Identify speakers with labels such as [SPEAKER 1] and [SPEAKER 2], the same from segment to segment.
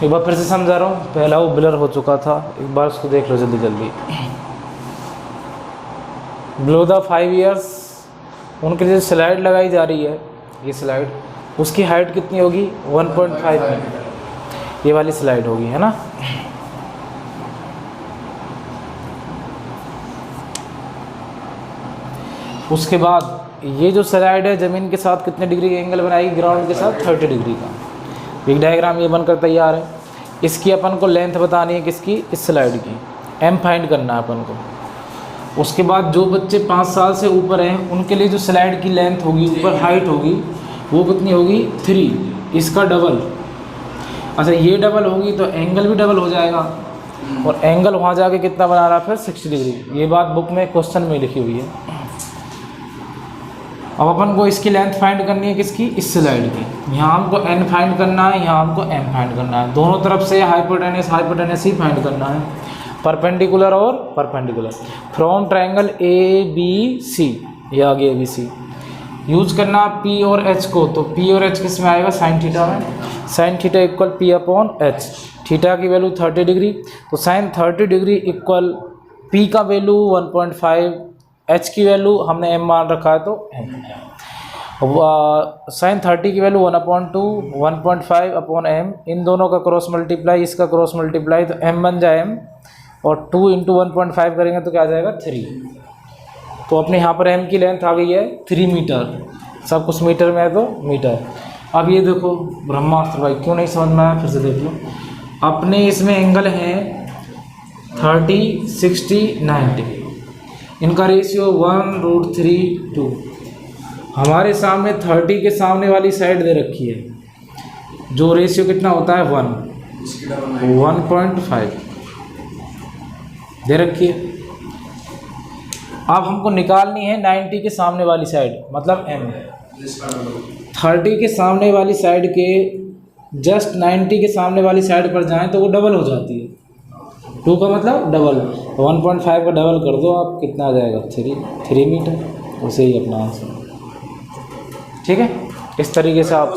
[SPEAKER 1] एक बार फिर से समझा रहा हूँ, पहला वो ब्लर हो चुका था, एक बार उसको देख लो जल्दी जल्दी। बिलो द 5 ईयर्स उनके लिए स्लाइड लगाई जा रही है, ये स्लाइड, उसकी हाइट कितनी होगी 1.5 मीटर, ये वाली स्लाइड होगी, है ना। उसके बाद ये जो स्लाइड है ज़मीन के साथ कितने डिग्री का एंगल बनाएगी, ग्राउंड के साथ 30 डिग्री का। एक डायग्राम ये बनकर तैयार है। इसकी अपन को लेंथ बतानी है, किसकी, इस स्लाइड की, एम फाइंड करना है अपन को। उसके बाद जो बच्चे 5 साल से ऊपर हैं उनके लिए जो स्लाइड की लेंथ होगी, ऊपर हाइट होगी, वो कितनी होगी 3, इसका डबल। अच्छा ये डबल होगी तो एंगल भी डबल हो जाएगा, और एंगल वहाँ जाके कितना बना रहा है फिर 60 डिग्री। ये बात बुक में क्वेश्चन में लिखी हुई है। अब अपन को इसकी लेंथ फाइंड करनी है, किसकी, इस स्लाइड की। यहाँ हमको एन फाइंड करना है, यहाँ हमको एम फाइंड करना है। दोनों तरफ से हाइपोटेनस ही फाइंड करना है, परपेंडिकुलर और perpendicular. From triangle A B C, ये आगे ए बी सी, यूज करना पी और एच को। तो पी और एच किस में आएगा, साइन थीटा में। Sine theta equal P upon H. Theta की वैल्यू 30 डिग्री, तो साइन 30 डिग्री इक्वल पी का वैल्यू 1.5, एच की वैल्यू हमने एम मान रखा है तो एम। साइन 30 की वैल्यू 1/2, 1.5 अपॉन एम, इन दोनों का क्रॉस मल्टीप्लाई, इसका क्रॉस मल्टीप्लाई, तो एम बन जाए एम, और 2 × 1.5 करेंगे तो क्या आ जाएगा 3। तो अपने यहाँ पर एम की लेंथ आ गई है 3 मीटर, सब कुछ मीटर में है तो मीटर। अब ये देखो ब्रह्मास्त्र भाई, क्यों नहीं समझ में आया, फिर से देख लो। अपने इसमें एंगल हैं 30, 60, 90, इनका रेशियो 1√3 2। हमारे सामने 30 के सामने वाली साइड दे रखी है, जो रेशियो कितना होता है 1.5 दे रखी है। अब हमको निकालनी है 90 के सामने वाली साइड, मतलब m। 30 के सामने वाली साइड के जस्ट 90 के सामने वाली साइड पर जाएं तो वो डबल हो जाती है। 2 का मतलब डबल, 1.5 का डबल कर दो आप, कितना आ जाएगा 3 मीटर। उसे ही अपना आंसर, ठीक है। इस तरीके से आप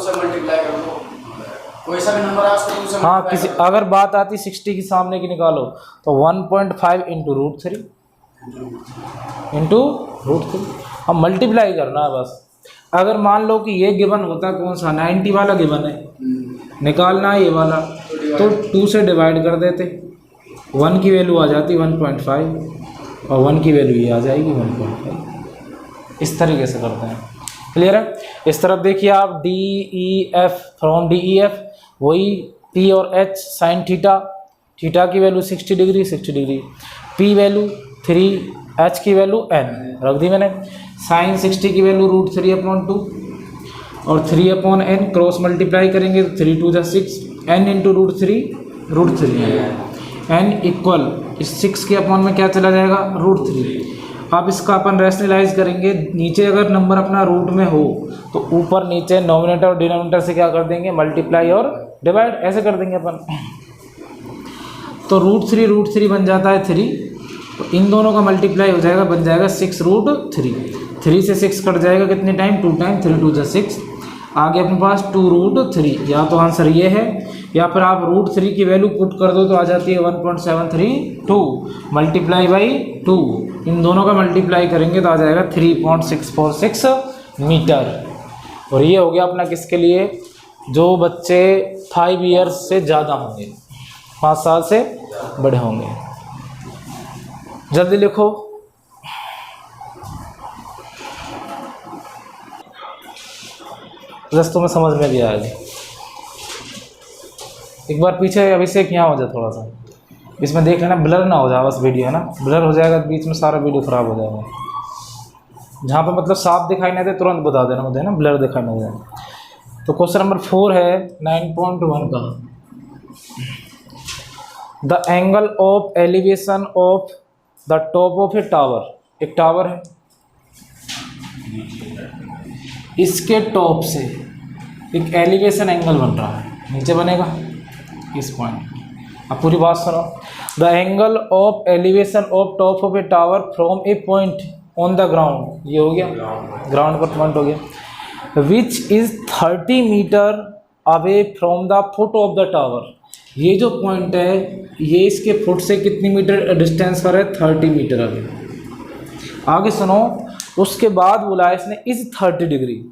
[SPEAKER 2] कोई सा भी नंबर आ सकता है।
[SPEAKER 1] हाँ, किसी अगर बात आती 60 के सामने की निकालो तो 1.5 × √3 अब मल्टीप्लाई करना है बस। अगर मान लो कि ये गिवन होता कौन सा, 90 वाला गिवन है, निकालना है ये वाला, तो 2 से डिवाइड कर देते, 1 की वैल्यू आ जाती 1.5 और 1 की वैल्यू ये आ जाएगी 1.5। इस तरीके से करते हैं, क्लियर है। इस तरफ देखिए आप DEF, फ्रॉम DEF वही P और H साइन थीटा, थीटा की value 60 degree, 60 degree, P value 3, H की वैल्यू n रख दी मैंने। साइन 60 की वैल्यू √3/2 और 3/n, क्रॉस मल्टीप्लाई करेंगे तो 3 × 2 = 6, n × √3 n इक्वल इस 6 के अपॉन में क्या चला जाएगा √3। अब इसका अपन रैशनलाइज करेंगे, नीचे अगर नंबर अपना रूट में हो तो ऊपर नीचे नॉमिनेटर और डिनोमिनेटर से क्या कर देंगे, मल्टीप्लाई और डिवाइड, ऐसे कर देंगे अपन। तो √3 बन जाता है 3, तो इन दोनों का मल्टीप्लाई हो जाएगा, बन जाएगा 6√3। 3 से 6 कट जाएगा कितने टाइम, 2 टाइम, 3 × 2 = 6। आगे अपने पास 2√3, या तो आंसर ये है, या फिर आप √3 की वैल्यू पुट कर दो तो आ जाती है 1.732 मल्टीप्लाई बाई 2। इन दोनों का मल्टीप्लाई करेंगे तो आ जाएगा 3.646 मीटर। और ये हो गया अपना किसके लिए, जो बच्चे 5 ईयर्स से ज़्यादा होंगे, 5 साल से बड़े होंगे। जल्दी लिखो। रस्तों में समझ में भी आएगा। एक बार पीछे अभिषेक यहाँ हो जाए थोड़ा सा, इसमें देख लेना ब्लर ना हो जाए बस वीडियो, है ना। ब्लर हो जाएगा तो बीच में सारा वीडियो ख़राब हो जाएगा। जहाँ पे मतलब साफ दिखाई नहीं दे तुरंत बता देना मुझे, ना ब्लर दिखाई नहीं दे। तो क्वेश्चन नंबर 4 है 9.1 का, the angle of elevation of the top of a tower. एक टावर है, इसके टॉप से एक एलिवेशन एंगल बन रहा है, नीचे बनेगा इस पॉइंट। अब पूरी बात सुनो। The angle of elevation of top of a tower from a point on the ground, ये हो गया ग्राउंड पर पॉइंट हो गया, which is 30 metre away from the foot of the tower. ये जो पॉइंट है ये इसके फुट से कितनी मीटर डिस्टेंस पर है, 30 मीटर। आगे सुनो, उसके बाद बोला है इसने इज 30 डिग्री,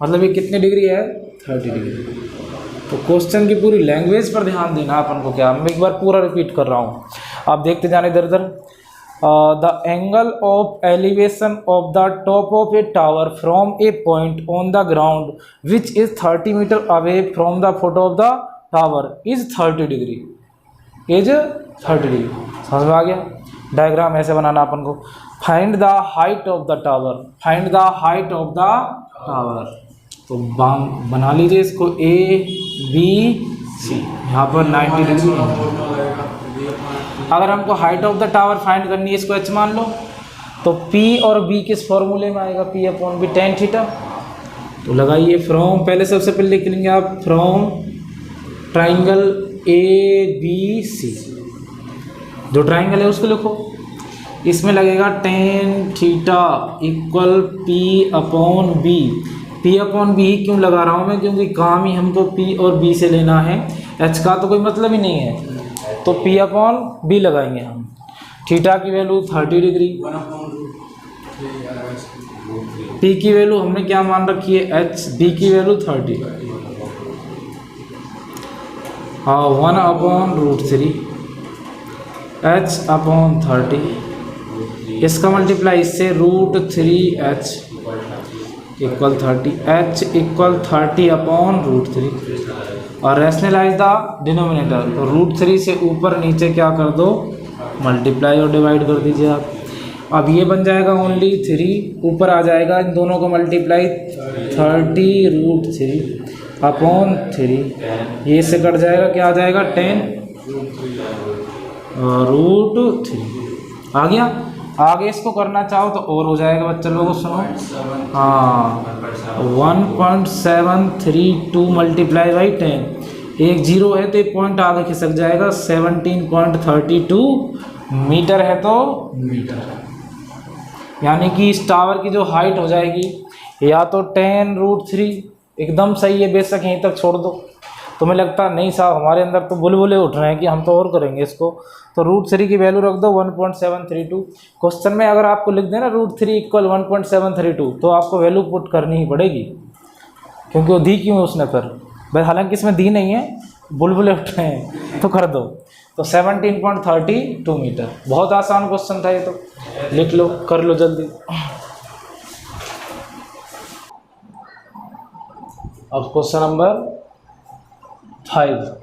[SPEAKER 1] मतलब ये कितनी डिग्री है, 30 डिग्री। तो क्वेश्चन की पूरी लैंग्वेज पर ध्यान देना अपन को। क्या, मैं एक बार पूरा रिपीट कर रहा हूँ, आप देखते जाने इधर उधर। The angle of elevation of the top of a tower from a point on the ground which is 30 metre away from the foot of the tower is 30 degree, is 30 degree. समझ में आ गया? डायग्राम ऐसे बनाना अपन को। Find the height of the tower, find the height of the tower. तो बना लीजिए इसको A B C, यहाँ पर 90 डिग्री है। अगर हमको height of the tower find करनी है, इसको H मान लो, तो P और B किस फॉर्मूले में आएगा, P upon B tan theta. तो लगाइए फ्रॉम, पहले सबसे पहले लिख लेंगे आप फ्रॉम ट्राइंगल ABC, जो ट्राइंगल है उसको लिखो। इसमें लगेगा tan theta equal P upon B। P upon B क्यों लगा रहा हूँ मैं, क्योंकि काम ही हमको P और B से लेना है, H का तो कोई मतलब ही नहीं है, तो P अपॉन B लगाएंगे हम। थीटा की वैल्यू 30 डिग्री, P की वैल्यू हमने क्या मान रखी है, H, B की वैल्यू 30, हाँ 1 अपॉन √3 H अपॉन 30, इसका मल्टीप्लाई इससे √3H equal 30, H equal 30 upon √3, और रैशनलाइज द डिनोमिनेटर, तो √3 से ऊपर नीचे क्या कर दो, मल्टीप्लाई और डिवाइड कर दीजिए आप। अब ये बन जाएगा ओनली 3, ऊपर आ जाएगा इन दोनों को मल्टीप्लाई 30 √3 अपॉन 3, ये से कट जाएगा, क्या आ जाएगा 10 √3 आ गया। आगे इसको करना चाहो तो और हो जाएगा बच्चे लोगों, सुनो, हाँ 1.732 मल्टीप्लाई बाई 10, एक जीरो है तो एक पॉइंट आगे खिसक जाएगा, 17.32 मीटर है तो मीटर, यानी कि इस टावर की जो हाइट हो जाएगी या तो 10 √3 एकदम सही है, बेशक यहीं तक छोड़ दो। तुम्हें लगता नहीं साहब हमारे अंदर तो बुलबुले उठ रहे हैं कि हम तो और करेंगे इसको, तो √3 की वैल्यू रख दो 1.732। क्वेश्चन में अगर आपको लिख देना √3 इक्वल 1.732 तो आपको वैल्यू पुट करनी ही पड़ेगी, क्योंकि वो दी क्यों है उसने फिर, बस हालांकि इसमें दी नहीं है, बुलबुले उठ रहे हैं तो कर दो। तो 17.32 मीटर, बहुत आसान क्वेश्चन था ये, तो लिख लो, कर लो जल्दी। अब क्वेश्चन नंबर 5,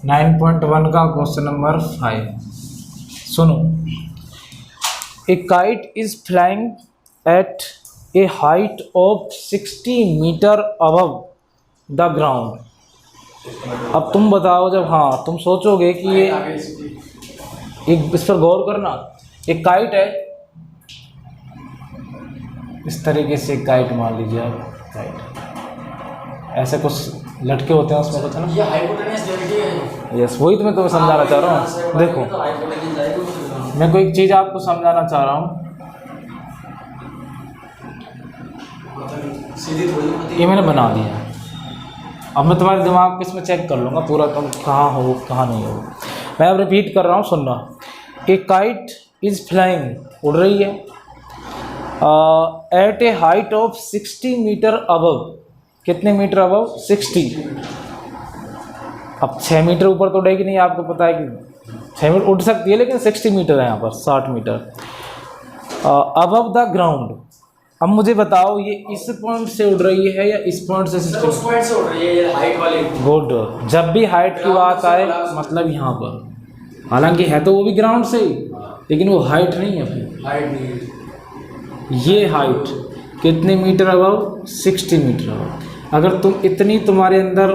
[SPEAKER 1] 9.1 का क्वेश्चन नंबर 5 सुनो। A kite is flying at a height of 60 metre above the ground. अब तुम बताओ, जब हाँ तुम सोचोगे कि ये एक, इस पर गौर करना, एक काइट है, इस तरीके से काइट मान लीजिए आप, काइट ऐसे कुछ लटके होते हैं उसमें कुछ है ना,
[SPEAKER 2] ये हाइपोटेन्यूस ग्रेविटी है।
[SPEAKER 1] यस, वही तो मैं तुम्हें समझाना चाह रहा हूँ। देखो मैं कोई एक चीज़ आपको समझाना चाह रहा हूँ, ये मैंने बना दिया, अब मैं तुम्हारे दिमाग को इसमें चेक कर लूँगा पूरा, तुम कहाँ हो कहाँ नहीं हो। मैं अब रिपीट कर रहा हूँ, सुनना। ए काइट इज़ फ्लाइंग, उड़ रही है, at a height of 60 metre above, कितने मीटर अबव, 60। अब 6 मीटर ऊपर तो उड़ेगी नहीं, आपको पता है कि 6 मीटर उड़ सकती है, लेकिन 60 मीटर है यहाँ पर, 60 मीटर अबव द ग्राउंड। अब मुझे बताओ ये इस पॉइंट से उड़ रही है या इस पॉइंट से,
[SPEAKER 2] उस पॉइंट से उड़ रही है, ये हाइट वाली।
[SPEAKER 1] गुड, जब भी हाइट की बात आए मतलब यहाँ पर, हालांकि है तो वो भी ग्राउंड से ही, लेकिन वो हाइट नहीं है भाई,
[SPEAKER 2] हाइट नहीं है,
[SPEAKER 1] ये हाइट कितने मीटर अबव, 60 मीटर अबव। अगर तुम इतनी तुम्हारे अंदर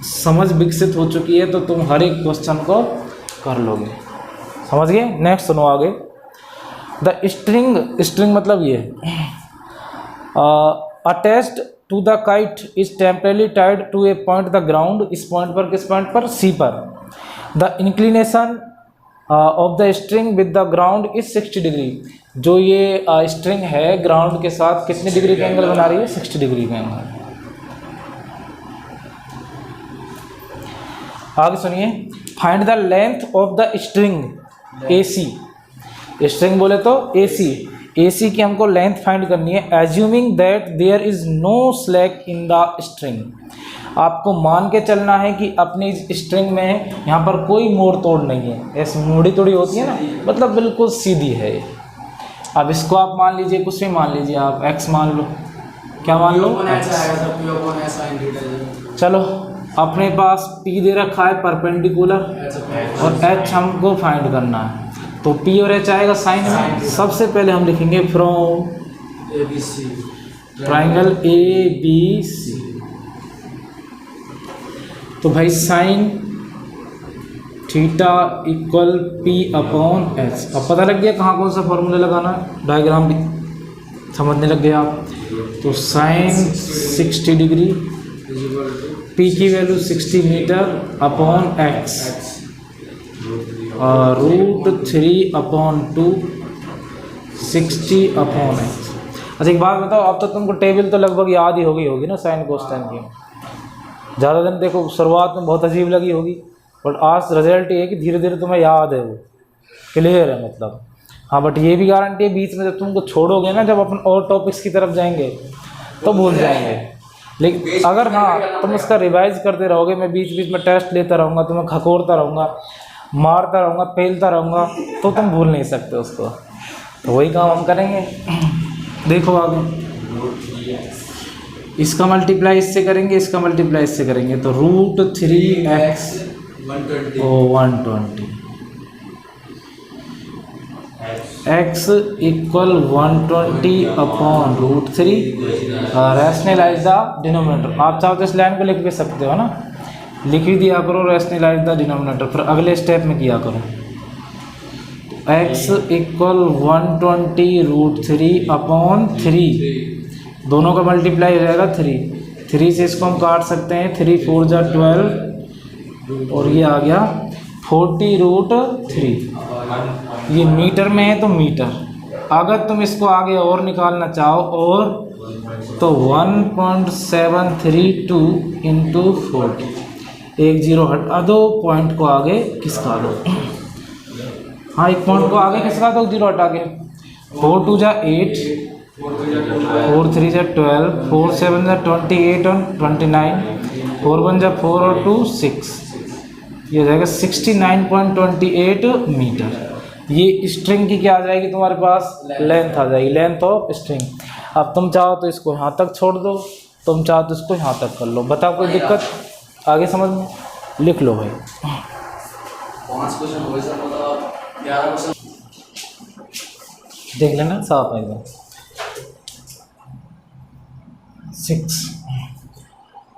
[SPEAKER 1] समझ विकसित हो चुकी है तो तुम हर एक क्वेश्चन को कर लोगे, समझ गए। नेक्स्ट सुनो आगे। द स्ट्रिंग, स्ट्रिंग मतलब ये attached to the kite is temporarily tied to a point the ground, इस पॉइंट पर, किस पॉइंट पर, सी पर। The inclination of the string with the ground is 60 degree. जो ये स्ट्रिंग है ग्राउंड के साथ कितने डिग्री का एंगल बना रही है, 60 डिग्री का एंगल। आगे सुनिए, find the length of the string AC। String बोले तो AC की हमको लेंथ फाइंड करनी है। Assuming that there is no slack in the string. आपको मान के चलना है कि अपनी स्ट्रिंग में यहाँ पर कोई मोड़ तोड़ नहीं है, ऐसी मोड़ी तोड़ी होती है ना, मतलब बिल्कुल सीधी है। अब इसको आप मान लीजिए, कुछ भी मान लीजिए, आप x मान लो, क्या मान लो, चलो अपने पास P दे रखा है परपेंडिकुलर और H हमको फाइंड करना है, तो P और H आएगा साइन में। सबसे पहले हम लिखेंगे फ्रॉम ट्राइंगल ABC। तो भाई sign theta equal P upon H। अब पता लग गया कहाँ कौन सा फॉर्मूला लगाना है, डायग्राम भी समझने लग गए आप। तो साइन 60 डिग्री, P की value 60 metre upon X, √3 upon 2 60 upon X। अच्छा एक बात बताओ, अब तो तुमको टेबल तो लगभग याद ही होगी ना साइन कोसाइन की। ज़्यादा दिन देखो शुरुआत में बहुत अजीब लगी होगी, बट आज रिजल्ट ये है कि धीरे धीरे तुम्हें याद है, वो क्लियर है मतलब। हाँ बट ये भी गारंटी है बीच में जब तुमको छोड़ोगे ना, जब अपन और टॉपिक्स की तरफ जाएंगे तो भूल जाएंगे। लेकिन अगर हाँ तुम उसका रिवाइज करते रहोगे, मैं बीच बीच में टेस्ट लेता रहूँगा, तुम्हें खकोरता रहूँगा, मारता रहूँगा, पेलता रहूँगा, तो तुम भूल नहीं सकते उसको। तो वही काम हम करेंगे। देखो आगे, इसका मल्टीप्लाई इससे करेंगे, इसका मल्टीप्लाई इससे करेंगे, तो √3x 120 x equal 120 upon √3। Rationalise the denominator. आप चाहो तो इस लाइन को लिख भी सकते हो ना, लिख ही दिया करो रैशनलाइज द डिनोमिनेटर, फिर अगले स्टेप में किया करो। x इक्वल 120 √3 अपॉन 3, दोनों का मल्टीप्लाई हो जाएगा 3 से इसको हम काट सकते हैं, 3 4 जा 12 और ये आ गया 40 √3। ये मीटर में है तो मीटर। अगर तुम इसको आगे और निकालना चाहो और तो 1.732 इंटू 40, एक जीरो हटा दो, पॉइंट को आगे खिसका दो। हाँ एक पॉइंट को आगे खिसका दो, जीरो हटा के। 4 2 जा 8, 4 3 जा 12, 4 7 जा 28 और 29, 4 1 जा 4 और 2 6, ये हो जाएगा 69.28 मीटर। ये स्ट्रिंग की क्या आ जाएगी तुम्हारे पास, लेंथ आ जाएगी, लेंथ ऑफ स्ट्रिंग। अब तुम चाहो तो इसको यहाँ तक छोड़ दो, तुम चाहो तो इसको यहाँ तक कर लो। बताओ कोई दिक्कत आगे समझ में? लिख लो भाई।
[SPEAKER 2] 5 क्वेश्चन हो गए सर, मतलब 11 क्वेश्चन
[SPEAKER 1] देख लेना साफ एकदम। 6।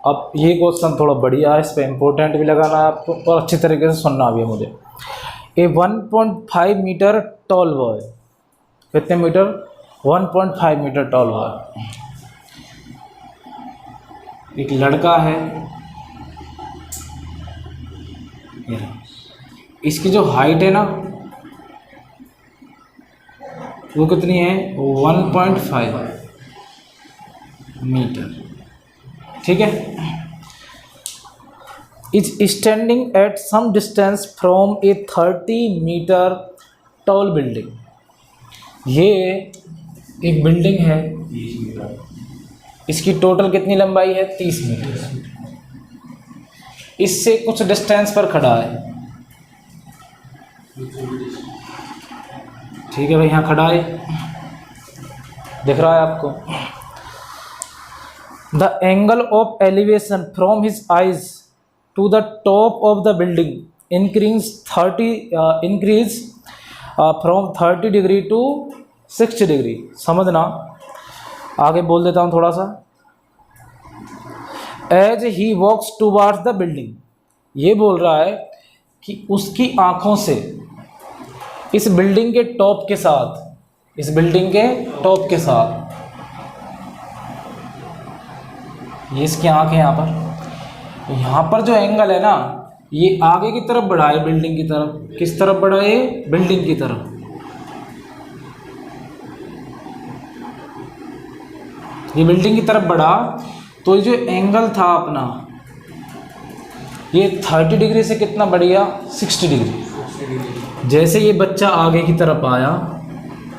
[SPEAKER 1] अब ये क्वेश्चन थोड़ा बढ़िया है, इस पर इम्पोर्टेंट भी लगाना है आपको और अच्छी तरीके से सुनना भी है मुझे। ए 1.5 मीटर टॉल बॉय, कितने मीटर? 1.5 मीटर टॉल बॉय, एक लड़का है, इसकी जो हाइट है ना वो कितनी है? 1.5 मीटर, ठीक है। Is standing at some distance from a 30 metre tall building. ये एक बिल्डिंग है, इसकी टोटल कितनी लंबाई है? 30 मीटर। इससे कुछ डिस्टेंस पर खड़ा है, ठीक है भाई, यहाँ खड़ा है, दिख रहा है आपको। The angle of elevation from his eyes to the top of the building increase from 30 degree to 60 degree. समझना, आगे बोल देता हूँ थोड़ा सा। As he walks towards the building, ये बोल रहा है कि उसकी आंखों से इस बिल्डिंग के टॉप के साथ, इस बिल्डिंग के टॉप के साथ, ये इसकी आंख है यहाँ पर जो एंगल है ना, ये आगे की तरफ बढ़ा है, बिल्डिंग की तरफ। किस तरफ बढ़ा है? बिल्डिंग की तरफ। ये बिल्डिंग की तरफ बढ़ा, तो ये जो एंगल था अपना, ये 30 डिग्री से कितना बढ़ गया, 60 डिग्री। जैसे ये बच्चा आगे की तरफ आया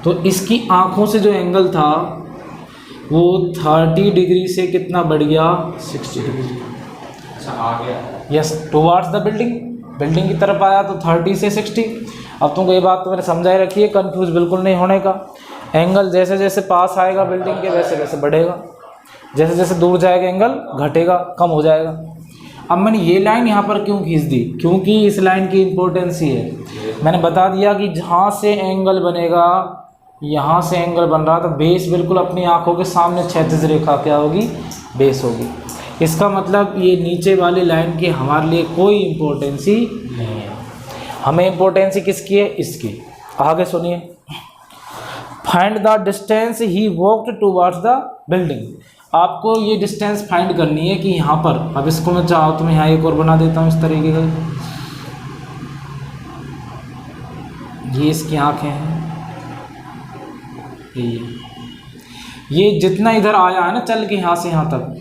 [SPEAKER 1] तो इसकी आँखों से जो एंगल था वो 30 डिग्री से कितना बढ़ गया, 60 डिग्री।
[SPEAKER 2] अच्छा आ गया।
[SPEAKER 1] यस, टुवार्ड्स द बिल्डिंग की तरफ आया तो 30 से 60। अब तुमको ये बात तो मैंने समझाई रखी है, कंफ्यूज बिल्कुल नहीं होने का। एंगल जैसे जैसे पास आएगा बिल्डिंग के वैसे वैसे बढ़ेगा, जैसे जैसे दूर जाएगा एंगल घटेगा, कम हो जाएगा। अब मैंने ये लाइन यहाँ पर क्यों खींच दी, क्योंकि इस लाइन की इम्पोर्टेंस ही है। मैंने बता दिया कि जहाँ से एंगल बनेगा, यहाँ से एंगल बन रहा तो बेस बिल्कुल अपनी आँखों के सामने क्षैतिज रेखा क्या होगी, बेस होगी। इसका मतलब ये नीचे वाली लाइन की हमारे लिए कोई इम्पोर्टेंस ही नहीं है। हमें इम्पोर्टेंस ही किसकी है, इसकी। आगे सुनिए, find the distance he walked towards the building. आपको ये डिस्टेंस फाइंड करनी है कि यहाँ पर, अब इसको मैं चाहो तो मैं यहाँ एक और बना देता हूँ इस तरीके का। ये इसकी आँखें हैं, ये जितना इधर आया है ना चल के यहाँ से यहाँ तक,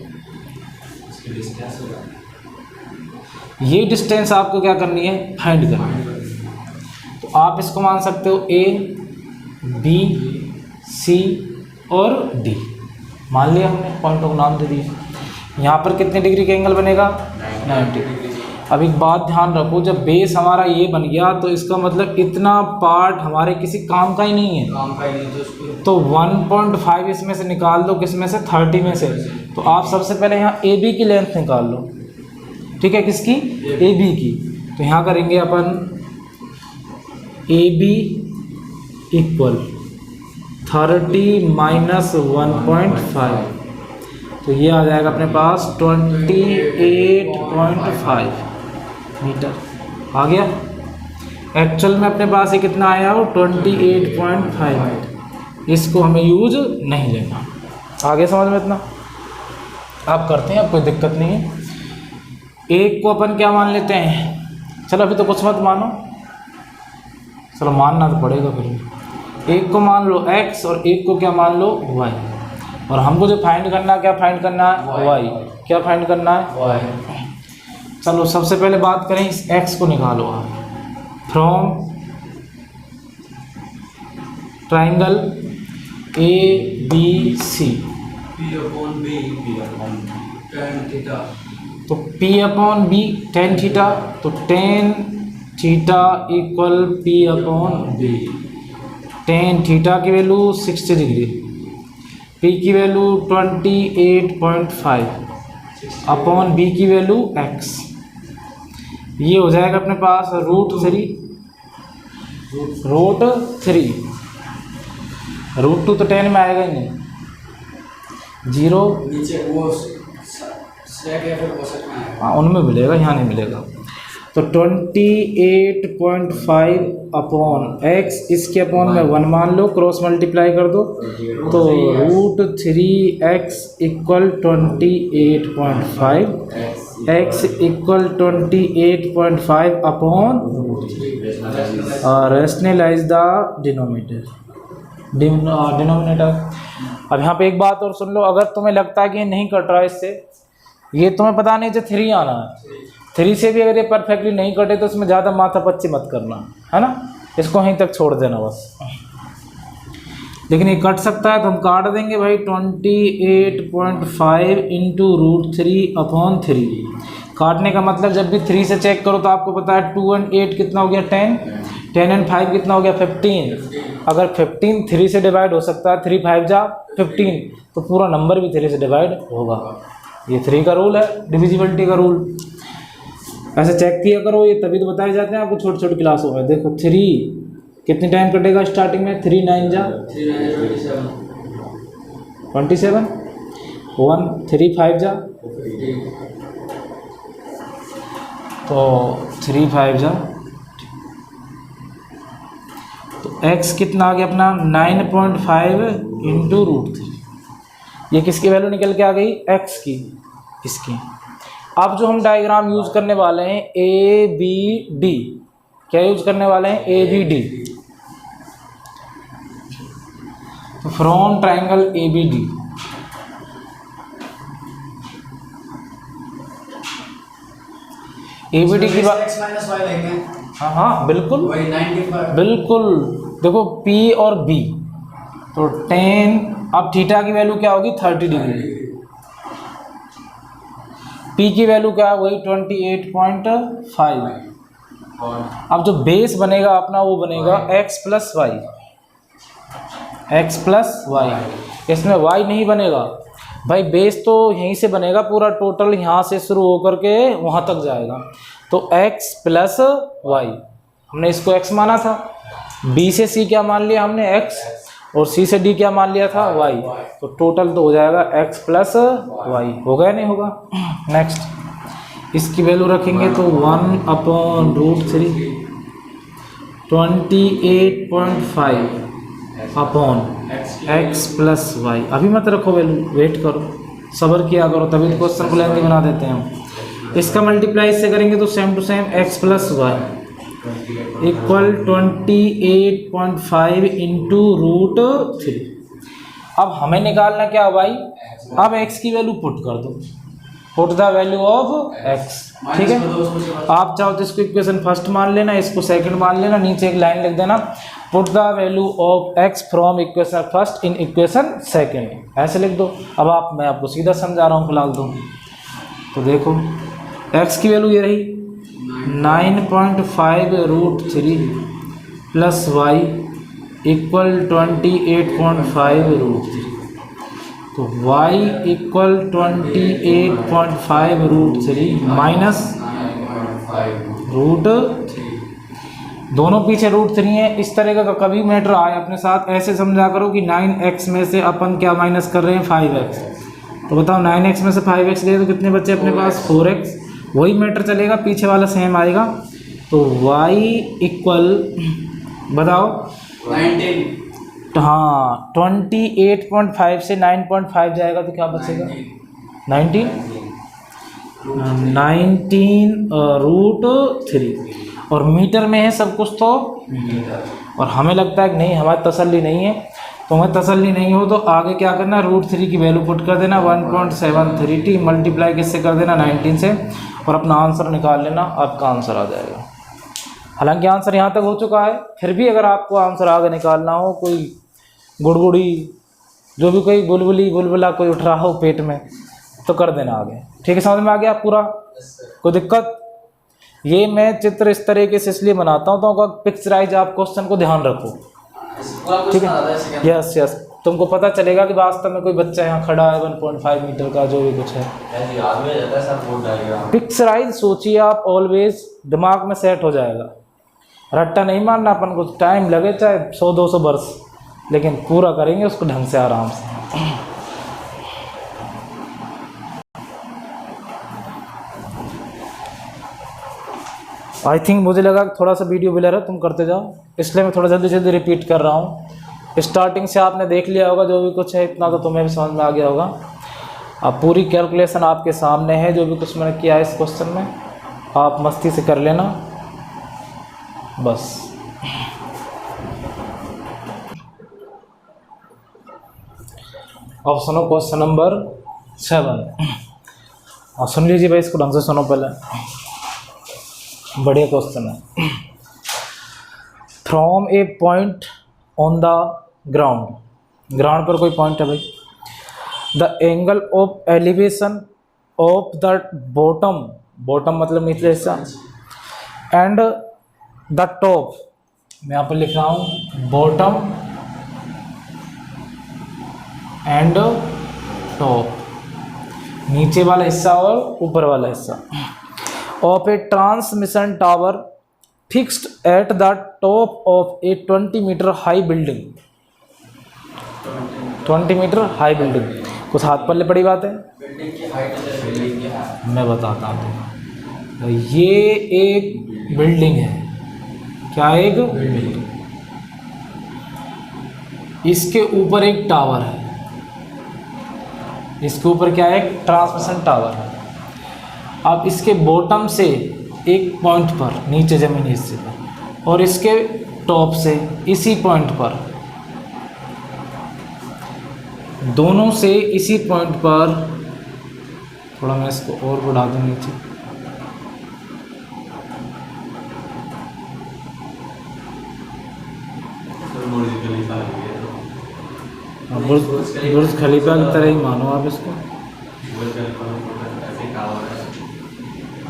[SPEAKER 1] ये डिस्टेंस आपको क्या करनी है, फाइंड करनी है। तो आप इसको मान सकते हो ए, बी, सी और डी मान लिया हमने, पॉइंट ऑफ नाम दे दिए। यहाँ पर कितने डिग्री का एंगल बनेगा, 90। अब एक बात ध्यान रखो, जब बेस हमारा ये बन गया तो इसका मतलब इतना पार्ट हमारे किसी काम का ही नहीं है,
[SPEAKER 2] काम का ही नहीं।
[SPEAKER 1] तो 1.5 इसमें से निकाल दो, किसमें से, 30 में से। तो आप सबसे पहले यहाँ ए बी की लेंथ निकाल लो, ठीक है, किसकी, ए बी की। तो यहाँ करेंगे अपन ए बी इक्वल 30 माइनस 1.5, तो ये आ जाएगा अपने पास 28.5 मीटर आ गया। एक्चुअल में अपने पास ये कितना आया हो, 28.5 मीटर। इसको हमें यूज नहीं लेना। आगे समझ में इतना आप करते हैं, अब कोई दिक्कत नहीं है। एक को अपन क्या मान लेते हैं, चलो अभी तो कुछ मत मानो, चलो मानना तो पड़ेगा फिर। एक को मान लो x और एक को क्या मान लो, y। और हमको जो फाइंड करना है, क्या फाइंड करना है, y। क्या फाइंड करना है, y। चलो सबसे पहले बात करें इस x को निकालो आप। From triangle A B C, तो P upon B tan theta, तो tan theta equal P upon B। tan theta की वैल्यू 60 डिग्री, P की वैल्यू 28.5 अपॉन B की वैल्यू x। ये हो जाएगा अपने पास √3। √2 तो 10 में आएगा ही नहीं, 0
[SPEAKER 2] नीचे वो सेक या फिर कोसेक में आएगा।
[SPEAKER 1] हाँ उनमें मिलेगा, यहाँ नहीं मिलेगा। तो 28.5 अपॉन x, इसके अपॉन में 1 मान लो, क्रॉस मल्टीप्लाई कर दो, तो √3x equal 28.5, x equal 28.5 upon, rationalise the denominator. अब यहाँ पे एक बात और सुन लो, अगर तुम्हें लगता है कि ये नहीं कट रहा है इससे, ये तुम्हें पता नहीं जो 3 आना है, 3 से भी अगर ये परफेक्टली नहीं कटे तो इसमें ज़्यादा माथा पच्ची मत करना, है ना, इसको वहीं तक छोड़ देना बस। लेकिन ये कट सकता है तो हम काट देंगे भाई, 28.5 इंटू √3 अपॉन 3। काटने का मतलब जब भी 3 से चेक करो तो आपको पता है 2 and 8 कितना हो गया, 10, 10 and 5 कितना हो गया, 15। अगर 15 3 से डिवाइड हो सकता है, 3 5 जा 15, तो पूरा नंबर भी 3 से डिवाइड होगा। ये 3 का रूल है, डिविजिबिलिटी का रूल। ऐसे चेक किया करो, ये तभी तो बताए जाते हैं आपको छोटी छोटी क्लासों में। देखो 3 कितने टाइम कटेगा स्टार्टिंग में, 3 9 जा 27, 1 3 5 जा, तो 3 5 जा, तो x कितना आ गया अपना 9.5 इंटू √3। ये किसकी वैल्यू निकल के आ गई, x की, इसकी। अब जो हम डायग्राम यूज करने वाले हैं ए बी डी, क्या यूज करने वाले हैं, ए बी डी। तो from triangle A B D, ABD की बात,
[SPEAKER 3] x माइनस वाई लेंगे,
[SPEAKER 1] हाँ हाँ बिल्कुल
[SPEAKER 3] वही 95।
[SPEAKER 1] बिल्कुल। देखो P और B, तो 10, अब थीटा की वैल्यू क्या होगी 30 डिग्री, P की वैल्यू क्या है वही 28.5। अब जो बेस बनेगा अपना वो बनेगा x plus Y, X plus Y. इसमें y नहीं बनेगा भाई, बेस तो यहीं से बनेगा पूरा टोटल, यहाँ से शुरू होकर के वहाँ तक जाएगा, तो x प्लस वाई, हमने इसको x माना था, b से c क्या मान लिया हमने x, और c से d क्या मान लिया था y, तो टोटल तो हो जाएगा x प्लस वाई। हो गया नहीं होगा? नेक्स्ट इसकी वैल्यू रखेंगे तो 1/√3 28.5 अपॉन x प्लस वाई। अभी मत रखो वैल्यू, वेट करो, सब्र किया करो, तभी तो क्वेश्चन को लेंदी बना देते हैं हम। इसका मल्टीप्लाई इससे करेंगे तो same to same x plus Y equal 28.5 into √3। अब हमें निकालना क्या भाई, अब x की वैल्यू पुट कर दो, put the value of x, ठीक है। आप चाहो तो इसको इक्वेशन फर्स्ट मान लेना, इसको सेकंड मान लेना, नीचे एक लाइन लिख देना, put the value of x from equation first in equation second, ऐसे लिख दो। अब मैं आपको सीधा समझा रहा हूँ फिलहाल तो देखो x की वैल्यू ये रही 9.5√3 प्लस वाई इक्वल 28.5√3, तो y इक्वल 28.5√3 माइनस √3, दोनों पीछे √3 है। इस तरह का कभी मैटर आए अपने साथ ऐसे समझा करो कि 9x में से अपन क्या माइनस कर रहे हैं 5x, तो बताओ 9x में से 5x गए तो कितने बच्चे अपने पास 4x, वही मैटर चलेगा, पीछे वाला सेम आएगा। तो y इक्वल बताओ
[SPEAKER 3] 19,
[SPEAKER 1] हाँ 28.5 से 9.5 जाएगा तो क्या बचेगा 19√3, और मीटर में है सब कुछ, तो और हमें लगता है कि नहीं हमारी तसल्ली नहीं है, तो हमें तसल्ली नहीं हो तो आगे क्या करना, √3 की वैल्यू पुट कर देना 1.73t मल्टीप्लाई किससे कर देना 19 से, और अपना आंसर निकाल लेना, आपका आंसर आ जाएगा। हालांकि आंसर यहाँ तक हो चुका है, फिर भी अगर आपको आंसर आगे निकालना हो, कोई गुड़गुड़ी जो भी कोई बुलबुला कोई उठ रहा हो पेट में, तो कर देना आगे, ठीक है। समझ में आ गया पूरा, कोई दिक्कत? ये मैं चित्र इस तरीके से इसलिए बनाता हूँ तो पिक्चराइज आप क्वेश्चन को ध्यान रखो, ठीक है। यस तुमको पता चलेगा कि वास्तव में कोई बच्चा यहाँ खड़ा है 1.5 मीटर का, जो भी कुछ है पिक्चराइज सोचिए आप, ऑलवेज दिमाग में सेट हो जाएगा। रट्टा नहीं मारना अपन को, टाइम लगे चाहे 100-200 वर्ष, लेकिन पूरा करेंगे उसको ढंग से आराम से। आई थिंक मुझे लगा कि थोड़ा सा वीडियो ब्लर है, तुम करते जाओ, इसलिए मैं थोड़ा जल्दी जल्दी रिपीट कर रहा हूँ। स्टार्टिंग से आपने देख लिया होगा जो भी कुछ है, इतना तो तुम्हें भी समझ में आ गया होगा। अब पूरी कैलकुलेशन आपके सामने है, जो भी कुछ मैंने किया है इस क्वेश्चन में, आप मस्ती से कर लेना बस। अब सुनो क्वेश्चन नंबर 7, और सुन लीजिए भाई, इसको ढंग से सुनो पहले, बढ़िया क्वेश्चन है। From a point on the ground, ground पर कोई पॉइंट है भाई, the angle of elevation of the bottom, bottom मतलब निचले हिस्सा, एंड द टॉप, मैं यहाँ पर लिख रहा हूँ बॉटम एंड टॉप, नीचे वाला हिस्सा और ऊपर वाला हिस्सा, of a transmission tower fixed at the top of a 20 metre high building, 20 metre high building, कुछ हाथ पल्ले पड़ी बात है,
[SPEAKER 3] बिल्डिंग की हाइट है,
[SPEAKER 1] मैं बताता हूँ। ये एक बिल्डिंग है, क्या एक बिल्डिंग, इसके ऊपर एक टावर है, इसके ऊपर क्या है, एक ट्रांसमिशन टावर है। अब इसके बॉटम से एक पॉइंट पर, नीचे ज़मीनी हिस्से पर, और इसके टॉप से इसी पॉइंट पर, दोनों से इसी पॉइंट पर, थोड़ा मैं इसको और बढ़ा दूँ नीचे, बुर्ज खलीफा की तरह ही मानो आप इसको,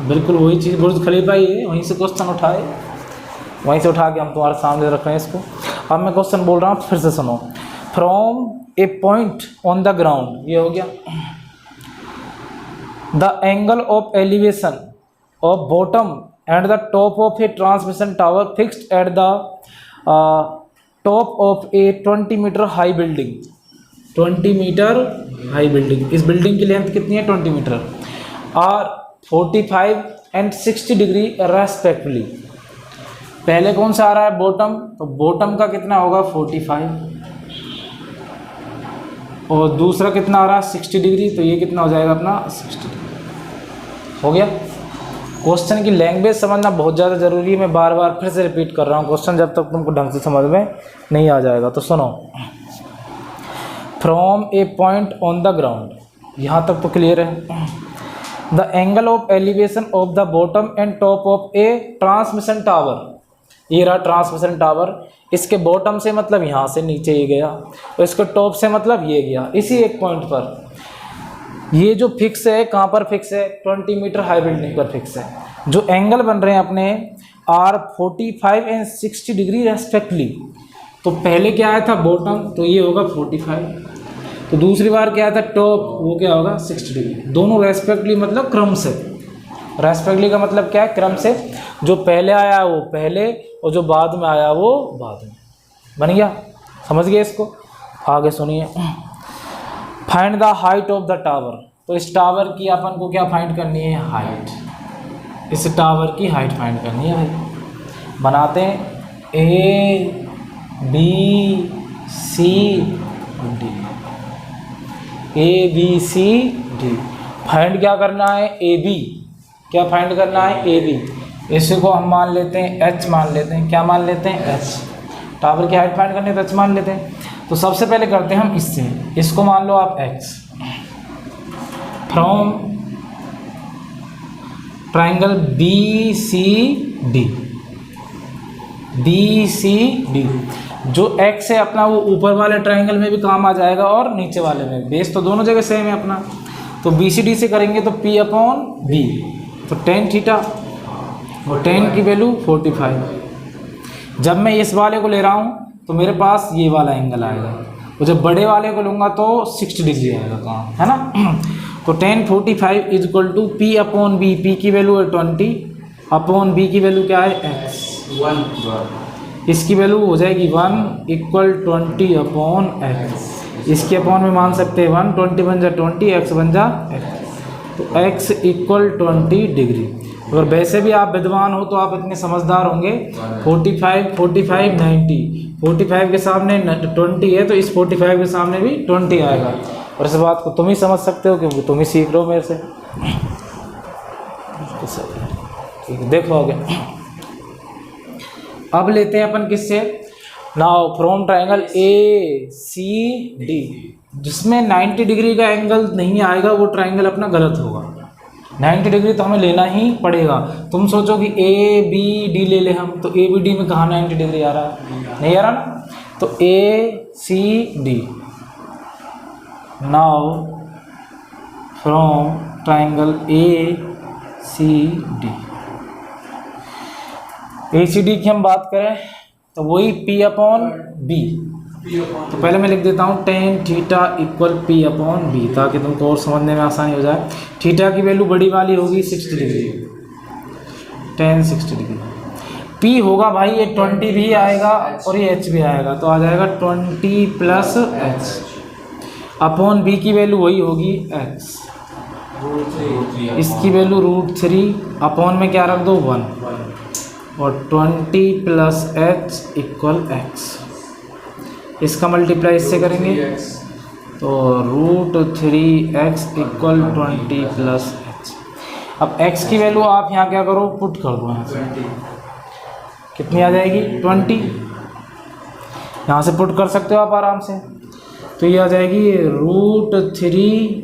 [SPEAKER 1] बिल्कुल वही चीज़ बुर्ज खलीफा ही है, वहीं से क्वेश्चन उठाए, वहीं से उठा के हम तुम्हारे सामने रख रहे हैं इसको। अब मैं क्वेश्चन बोल रहा हूँ, फिर से सुनो। From a point on the ground, ये हो गया, the angle of elevation of bottom and the top of a transmission tower fixed at the top of a 20 metre high building, 20 metre high building, इस building की length कितनी है 20 metre, और 45 and 60 degree respectively. पहले कौन सा आ रहा है बॉटम, तो बॉटम का कितना होगा 45, और दूसरा कितना आ रहा है 60 डिग्री, तो ये कितना हो जाएगा अपना 60 डिग्री। हो गया। क्वेश्चन की लैंग्वेज समझना बहुत ज़्यादा ज़रूरी है, मैं बार बार फिर से रिपीट कर रहा हूँ क्वेश्चन जब तक तुमको ढंग से समझ में नहीं आ जाएगा। तो सुनो, from a point on the ground, यहाँ तक तो क्लियर है। The angle of elevation of the bottom and top of a transmission tower, ये रहा ट्रांसमिशन टावर, इसके बॉटम से मतलब यहाँ से नीचे ये गया, और इसके टॉप से मतलब ये गया, इसी एक पॉइंट पर। ये जो फिक्स है कहाँ पर फिक्स है, 20 मीटर हाई बिल्डिंग पर फिक्स है। जो एंगल बन रहे हैं अपने आर 45 एंड 60 डिग्री रेस्पेक्टली। तो पहले क्या आया था बॉटम, तो ये होगा 45, तो दूसरी बार क्या आया था टॉप, वो क्या होगा 60 डिग्री। दोनों रेस्पेक्टली मतलब क्रम से, रेस्पेक्टली का मतलब क्या है क्रम से, जो पहले आया वो पहले और जो बाद में आया वो बाद में। बन गया, समझ गए इसको। आगे सुनिए, find the height of the tower. तो इस टावर की अपन को क्या फाइंड करनी है, हाइट। इस टावर की हाइट फाइंड करनी है भाई। बनाते हैं A B C D, A B C D. Find क्या करना है, ए बी। क्या फाइंड करना है, ए बी। इसको हम मान लेते हैं एच मान लेते हैं, क्या मान लेते हैं एच। टावर की हाइट फाइंड करनी है तो एच मान लेते हैं। तो सबसे पहले करते हैं हम इससे, इसको मान लो आप x। From triangle B C D, B C D, जो x है अपना वो ऊपर वाले ट्राइंगल में भी काम आ जाएगा और नीचे वाले में, बेस तो दोनों जगह सेम है अपना। तो बी सी डी से करेंगे तो p अपॉन बी, तो tan थीटा, और tan की वैल्यू 45। जब मैं इस वाले को ले रहा हूँ तो मेरे पास ये वाला एंगल आएगा, और जब बड़े वाले को लूँगा तो 60 डिग्री आएगा कहाँ, है ना। तो tan 45 is equal to P upon B, P की वैल्यू है 20 अपॉन बी की वैल्यू क्या है x, 1, इसकी वैल्यू हो जाएगी 1 इक्वल 20 अपॉन x। इसके अपॉन में मान सकते हैं 1, 20 बन जा 20, x बन जा x, तो x इक्वल 20 डिग्री। अगर वैसे भी आप विद्वान हो तो आप इतने समझदार होंगे, 45 45 90, 45 के सामने 20 है तो इस 45 के सामने भी 20 आएगा। और इस बात को तुम ही समझ सकते हो क्योंकि तुम ही सीख रहे हो मेरे से। ठीक है, देख लोगे। अब लेते हैं अपन किससे, now from triangle A C D, जिसमें 90 डिग्री का एंगल नहीं आएगा वो ट्राइंगल अपना गलत होगा। 90 डिग्री तो हमें लेना ही पड़ेगा। तुम सोचो कि ए बी डी ले ले हम, तो ए बी डी में कहाँ 90 डिग्री आ रहा है, नहीं आ रहा ना। तो A C D, now from triangle A C D, A C D की हम बात करें तो वही पी अपॉन बी। तो पहले मैं लिख देता हूँ tan theta equal P upon B, ताकि तुमको और समझने में आसानी हो जाए। थीटा की वैल्यू बड़ी वाली होगी 60 डिग्री, tan 60 डिग्री। पी होगा भाई ये 20 भी आएगा और ये h भी आएगा, तो आ जाएगा 20 प्लस h अपॉन बी की वैल्यू वही होगी x, इसकी वैल्यू √3 अपॉन में क्या रख दो 1, और 20 प्लस h इक्वल x। इसका मल्टीप्लाई इससे करेंगे तो √3x इक्वल 20 प्लस h। अब x की वैल्यू आप यहाँ क्या करो, पुट कर दो यहाँ से, कितनी आ जाएगी 20, यहाँ से पुट कर सकते हो आप आराम से। तो ये आ जाएगी √3,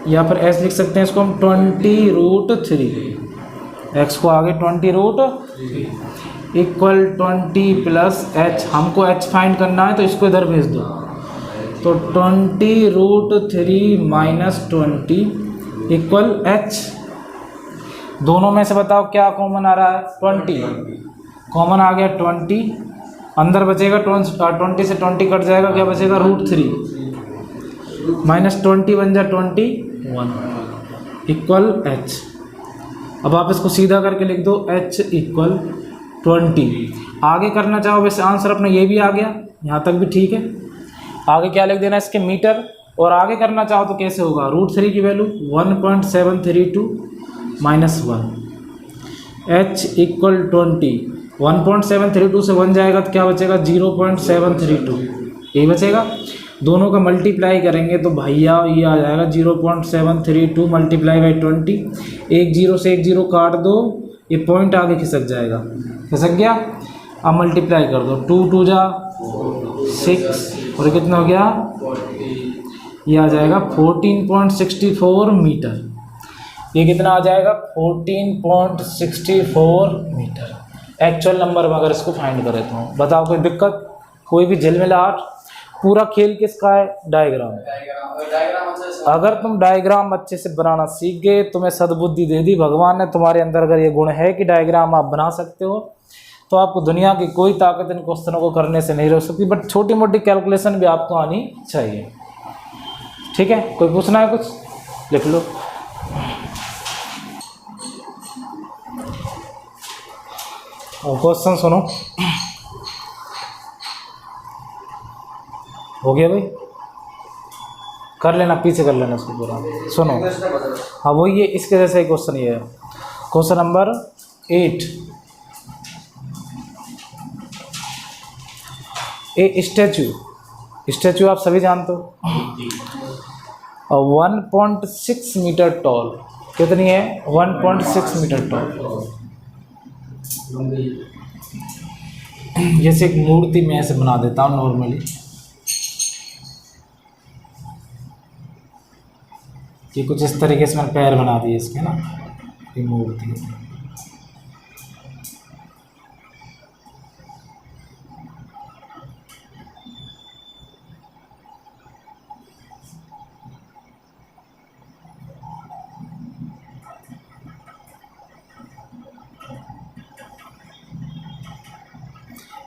[SPEAKER 1] या फिर s लिख सकते हैं इसको हम 20 √3, x को आगे 20 इक्वल 20 प्लस h। हमको h फाइंड करना है तो इसको इधर भेज दो, तो 20√3 - 20 इक्वल h। दोनों में से बताओ क्या कॉमन आ रहा है? 20 कॉमन आ गया। 20 अंदर बचेगा, 20 से 20 कट जाएगा, क्या बचेगा? √3 -20 बन जा 21 इक्वल h। अब आप इसको सीधा करके लिख दो h इक्वल 20। आगे करना चाहो वैसे आंसर अपना ये भी आ गया, यहाँ तक भी ठीक है। आगे क्या लिख देना इसके? मीटर। और आगे करना चाहो तो कैसे होगा? √3 की वैल्यू 1.732 - 1 h इक्वल 20। 1.732 से 1 जाएगा तो क्या बचेगा? 0.732 यही बचेगा। दोनों का मल्टीप्लाई करेंगे तो भैया ये आ जाएगा 0.732 × 20। एक जीरो से एक जीरो काट दो, ये पॉइंट आगे खिसक जाएगा। खिसक गया? अब मल्टीप्लाई कर दो, 2 2 जा 6 और कितना हो गया? ये आ जाएगा 14.64 मीटर। ये कितना आ जाएगा? 14.64 मीटर एक्चुअल नंबर में अगर इसको फाइंड करें तो। बताओ कोई दिक्कत, कोई भी झिलमिलाहट? पूरा खेल किसका है? डायग्राम। अगर तुम डायग्राम अच्छे से बनाना सीख गए, तुम्हें सद्बुद्धि दे दी भगवान ने, तुम्हारे अंदर अगर ये गुण है कि डायग्राम आप बना सकते हो, तो आपको दुनिया की कोई ताकत इन क्वेश्चनों को करने से नहीं रोक सकती। बट छोटी मोटी कैलकुलेशन भी आपको आनी चाहिए। ठीक है, कोई पूछना है कुछ? लिख लो। और क्वेश्चन सुनो। हो गया भाई? कर लेना, पीछे कर लेना इसको पूरा। सुनो, हाँ वो ये इसके जैसा ही क्वेश्चन ये है। Question number 8। ए स्टैचू आप सभी जानते हो, 1.6 मीटर टॉल। कितनी है? 1.6 मीटर टॉल। जैसे एक मूर्ति मैं ऐसे बना देता हूँ नॉर्मली, ये कुछ इस तरीके से मैंने पैर बना दिए इसके ना, ये मूर्ति।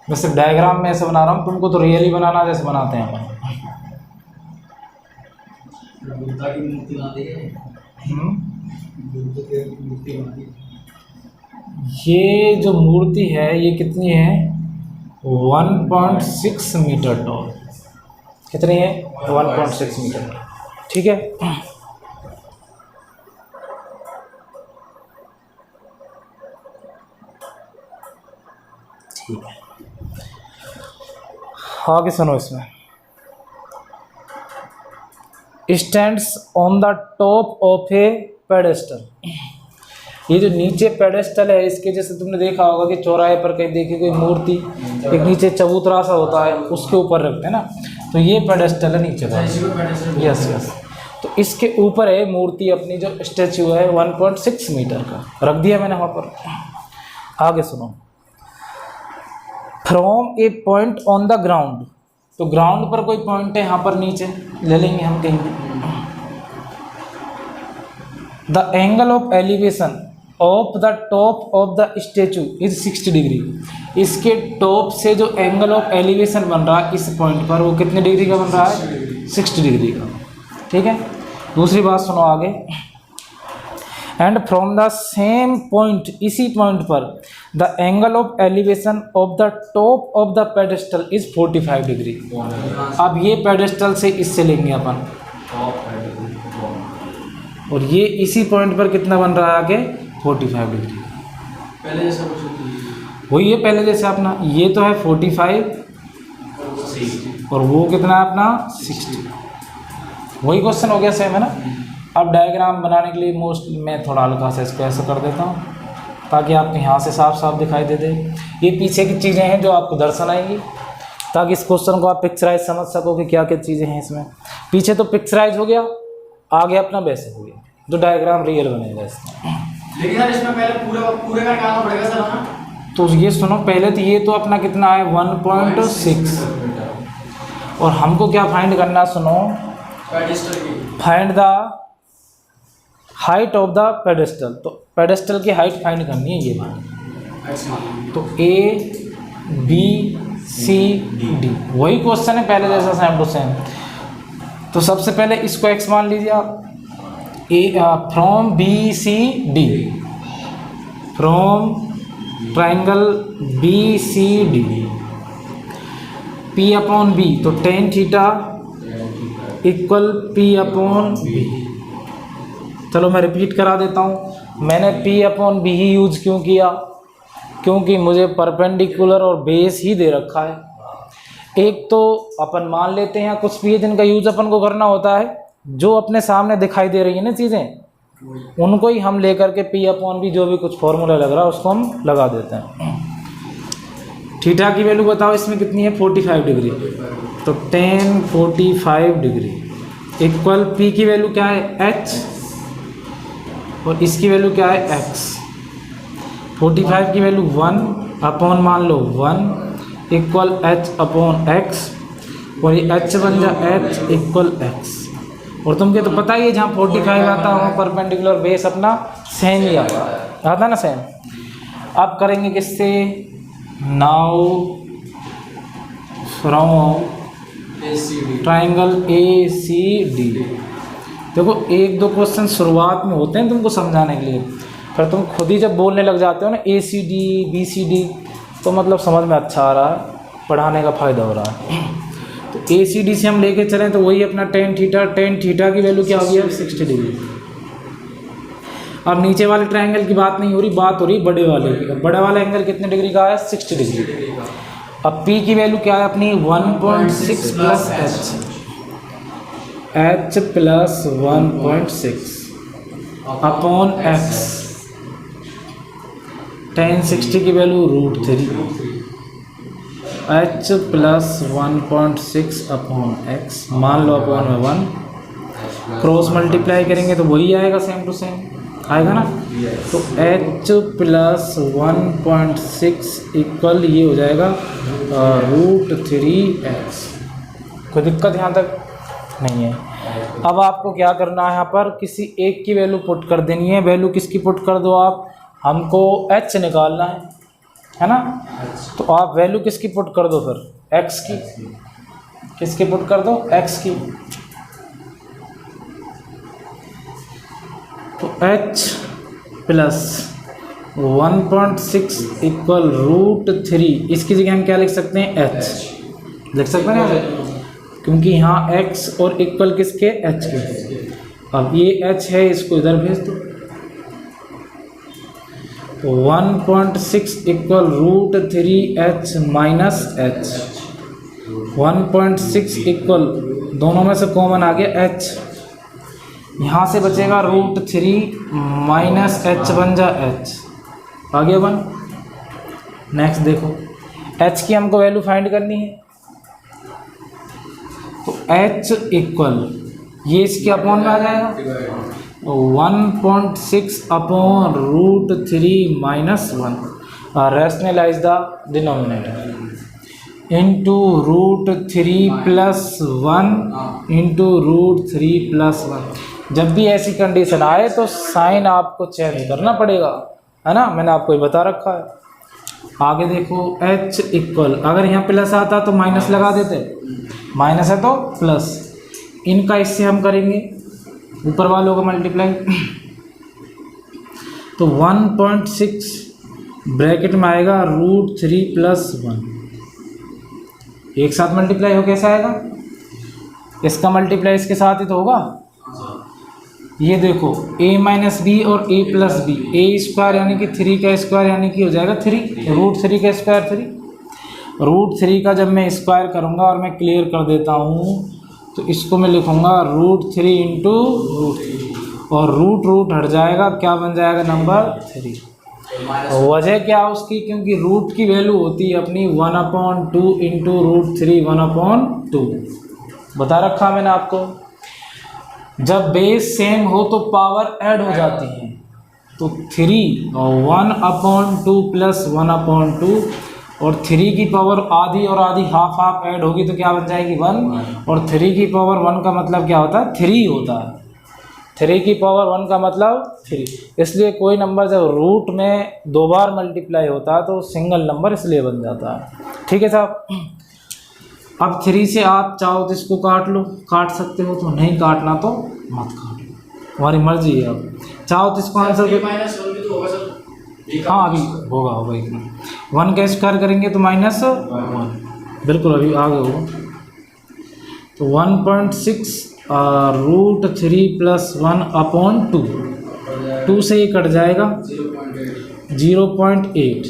[SPEAKER 1] मैं सिर्फ डायग्राम में ऐसे बना रहा हूँ, तुमको तो रियली बनाना जैसे बनाते हैं अपन।
[SPEAKER 3] बुद्धा की मूर्ति बना दी है। बुद्ध की मूर्ति बना दी।
[SPEAKER 1] ये जो मूर्ति है ये कितनी है? 1.6 मीटर टॉल। कितनी है? 1.6 मीटर। ठीक है, ठीक है। आगे सुनो। इसमें stands on the top of A pedestal. ये जो नीचे पेडेस्टल है, इसके जैसे तुमने देखा होगा कि चौराहे पर कहीं देखी कोई मूर्ति, एक नीचे चबूतरा सा होता है, उसके ऊपर रखते हैं ना, तो ये पेडेस्टल है नीचे पर। Yes yes. तो इसके ऊपर है मूर्ति अपनी, जो स्टैचू है 1.6 मीटर का रख दिया मैंने वहाँ पर। आगे सुनो। From a point on the ground, तो ग्राउंड पर कोई पॉइंट है यहाँ पर नीचे ले लेंगे हम कहीं भी। The angle of elevation of the top of the statue is 60 degree. इसके टॉप से जो एंगल ऑफ एलिवेशन बन रहा है इस पॉइंट पर, वो कितने डिग्री का बन रहा है? 60 डिग्री का। ठीक है, दूसरी बात सुनो आगे। And from the same point, इसी पॉइंट पर, the angle of elevation of the top of the pedestal is 45 degree. अब ये पेडेस्टल से इससे लेंगे अपन, और ये इसी पॉइंट पर कितना बन रहा है आगे? 45 डिग्री।
[SPEAKER 3] पहले जैसा कुछ
[SPEAKER 1] वही है पहले जैसे अपना, ये तो है 45 और वो कितना है अपना 60। वही क्वेश्चन हो गया सेम है ना। अब डायग्राम बनाने के लिए मोस्ट मैं थोड़ा हल्का सा इसको ऐसा कर देता हूँ ताकि आपको यहाँ से साफ साफ दिखाई दे दे। ये पीछे की चीज़ें हैं जो आपको दर्शन आएंगी, ताकि इस क्वेश्चन को आप पिक्चराइज समझ सको कि क्या क्या चीज़ें हैं इसमें। पीछे तो पिक्चराइज हो गया, आगे अपना वैसे हो गया, जो डायग्राम रियल बनेगा इसमें।
[SPEAKER 3] लेकिन सर इसमें पहले पूरे का निकालना पड़ेगा सर, ना?
[SPEAKER 1] तो ये सुनो, पहले तो ये तो अपना कितना है 1.6, और हमको क्या फाइंड करना, सुनो,
[SPEAKER 2] पेडिस्टल की
[SPEAKER 1] find the height of the pedestal. तो पेडेस्टल की हाइट फाइंड करनी है, ये बात।
[SPEAKER 2] एक्स मान
[SPEAKER 1] तो A B C D वही क्वेश्चन है पहले जैसा, सेम टू सेम। तो सबसे पहले इसको x मान लीजिए आप, from B C D, from triangle B C D, P upon B, तो tan theta equal P upon B। चलो मैं रिपीट करा देता हूँ। मैंने P अपॉन B ही यूज क्यों किया, क्योंकि मुझे परपेंडिकुलर और बेस ही दे रखा है। एक तो अपन मान लेते हैं कुछ भी है जिनका यूज अपन को करना होता है, जो अपने सामने दिखाई दे रही है ना चीज़ें, उनको ही हम लेकर के P अपॉन B जो भी कुछ फॉर्मूला लग रहा है उसको हम लगा देते हैं। थीटा की वैल्यू बताओ इसमें कितनी है, 45 डिग्री, तो tan 45 डिग्री इक्वल P की वैल्यू क्या है, h, और इसकी वैल्यू क्या है, x। 45 की वैल्यू 1 अपॉन मान लो 1 इक्वल h अपॉन x, और ये h बन जा h इक्वल x। और तुमको तो पता ही है जहाँ 45 आता है वहाँ परपेंडिकुलर बेस अपना सेम ही आता ना, सेम। अब करेंगे किससे, now from triangle A C D. देखो एक दो क्वेश्चन शुरुआत में होते हैं तुमको समझाने के लिए, फिर तुम खुद ही जब बोलने लग जाते हो ना A C D B C D, तो मतलब समझ में अच्छा आ रहा है, पढ़ाने का फ़ायदा हो रहा है। तो ए सी डी से हम लेके चलें तो वही अपना टेन थीटा की वैल्यू क्या हो गया, 60 डिग्री। अब नीचे वाले ट्रायंगल की बात नहीं हो रही, बात हो रही बड़े वाले की। बड़ा वाला एंगल कितने डिग्री का है, 60 डिग्री। अब P की वैल्यू क्या है अपनी, 1.6 plus h plus 1.6 upon x। tan 60 की value √3, h plus 1.6 upon x, मान लो अपॉन में 1, क्रॉस मल्टीप्लाई करेंगे तो वही आएगा, सेम टू सेम आएगा ना। तो h प्लस 1.6 इक्वल ये हो जाएगा √3x। कोई दिक्कत यहाँ तक नहीं है। अब आपको क्या करना है, यहाँ पर किसी एक की वैल्यू पुट कर देनी है। वैल्यू किसकी पुट कर दो आप, हमको h निकालना है ना, तो आप वैल्यू किसकी पुट कर दो फिर, x की। किसकी पुट कर दो, x की। तो h प्लस 1.6 इक्वल √3, इसकी जगह हम क्या लिख सकते हैं, h लिख सकते हैं ना, क्योंकि यहाँ x और इक्वल किसके, h के। अब ये h है, इसको इधर भेज दो। तो 1.6 equal √3h minus h, 1.6 equal दोनों में से कॉमन आ गया h, यहाँ से बचेगा √3 माइनस h बन जा h, आगे बन। नेक्स्ट देखो h की हमको वैल्यू फाइंड करनी है, तो h इक्वल ये इसके अपॉन में आ जाएगा 1.6 upon √3 minus 1, rationalise the denominator into √3 plus 1 into √3 plus 1। जब भी ऐसी कंडीशन आए तो साइन आपको चेंज करना पड़ेगा, है ना, मैंने आपको ये बता रखा है। आगे देखो h इक्वल, अगर यहाँ प्लस आता तो माइनस लगा देते, माइनस है तो प्लस, इनका इससे हम करेंगे ऊपर वालों का मल्टीप्लाई। तो 1.6 ब्रैकेट में आएगा √3 प्लस 1, एक साथ मल्टीप्लाई हो कैसा आएगा, इसका मल्टीप्लाई इसके साथ ही तो होगा। ये देखो a माइनस बी और a plus B, a square यानी कि 3 का स्क्वायर यानी कि हो जाएगा 3, √3 का स्क्वायर 3। √3 का जब मैं स्क्वायर करूँगा और मैं क्लियर कर देता हूँ तो इसको मैं लिखूँगा √3 इंटू √3, और रूट हट जाएगा, क्या बन जाएगा नंबर 3। वजह क्या उसकी, क्योंकि रूट की वैल्यू होती है अपनी 1/2 इंटू √3, 1/2 बता रखा मैंने आपको। जब बेस सेम हो तो पावर ऐड हो जाती है, तो 3 और 1/2 प्लस 1/2 और 3 की पावर आधी और आधी हाफ हाफ ऐड होगी तो क्या बन जाएगी 1, और 3 की पावर 1 का मतलब क्या होता है 3 होता है। 3 की पावर 1 का मतलब 3, इसलिए कोई नंबर जब रूट में 2 बार मल्टीप्लाई होता है तो सिंगल नंबर इसलिए बन जाता है। ठीक है साहब। अब 3 से आप चाहो तो इसको काट लो, काट सकते हो, तो नहीं काटना तो मत काट लो, हमारी मर्जी है। अब चाहो तो इसको आंसर
[SPEAKER 2] -1 भी तो होगा सर।
[SPEAKER 1] हाँ अभी होगा इतना 1 का स्क्वायर करेंगे तो -1, बिल्कुल अभी आगे होगा। तो 1.6 √3 + 1/2, 2 से ये कट जाएगा 0.8,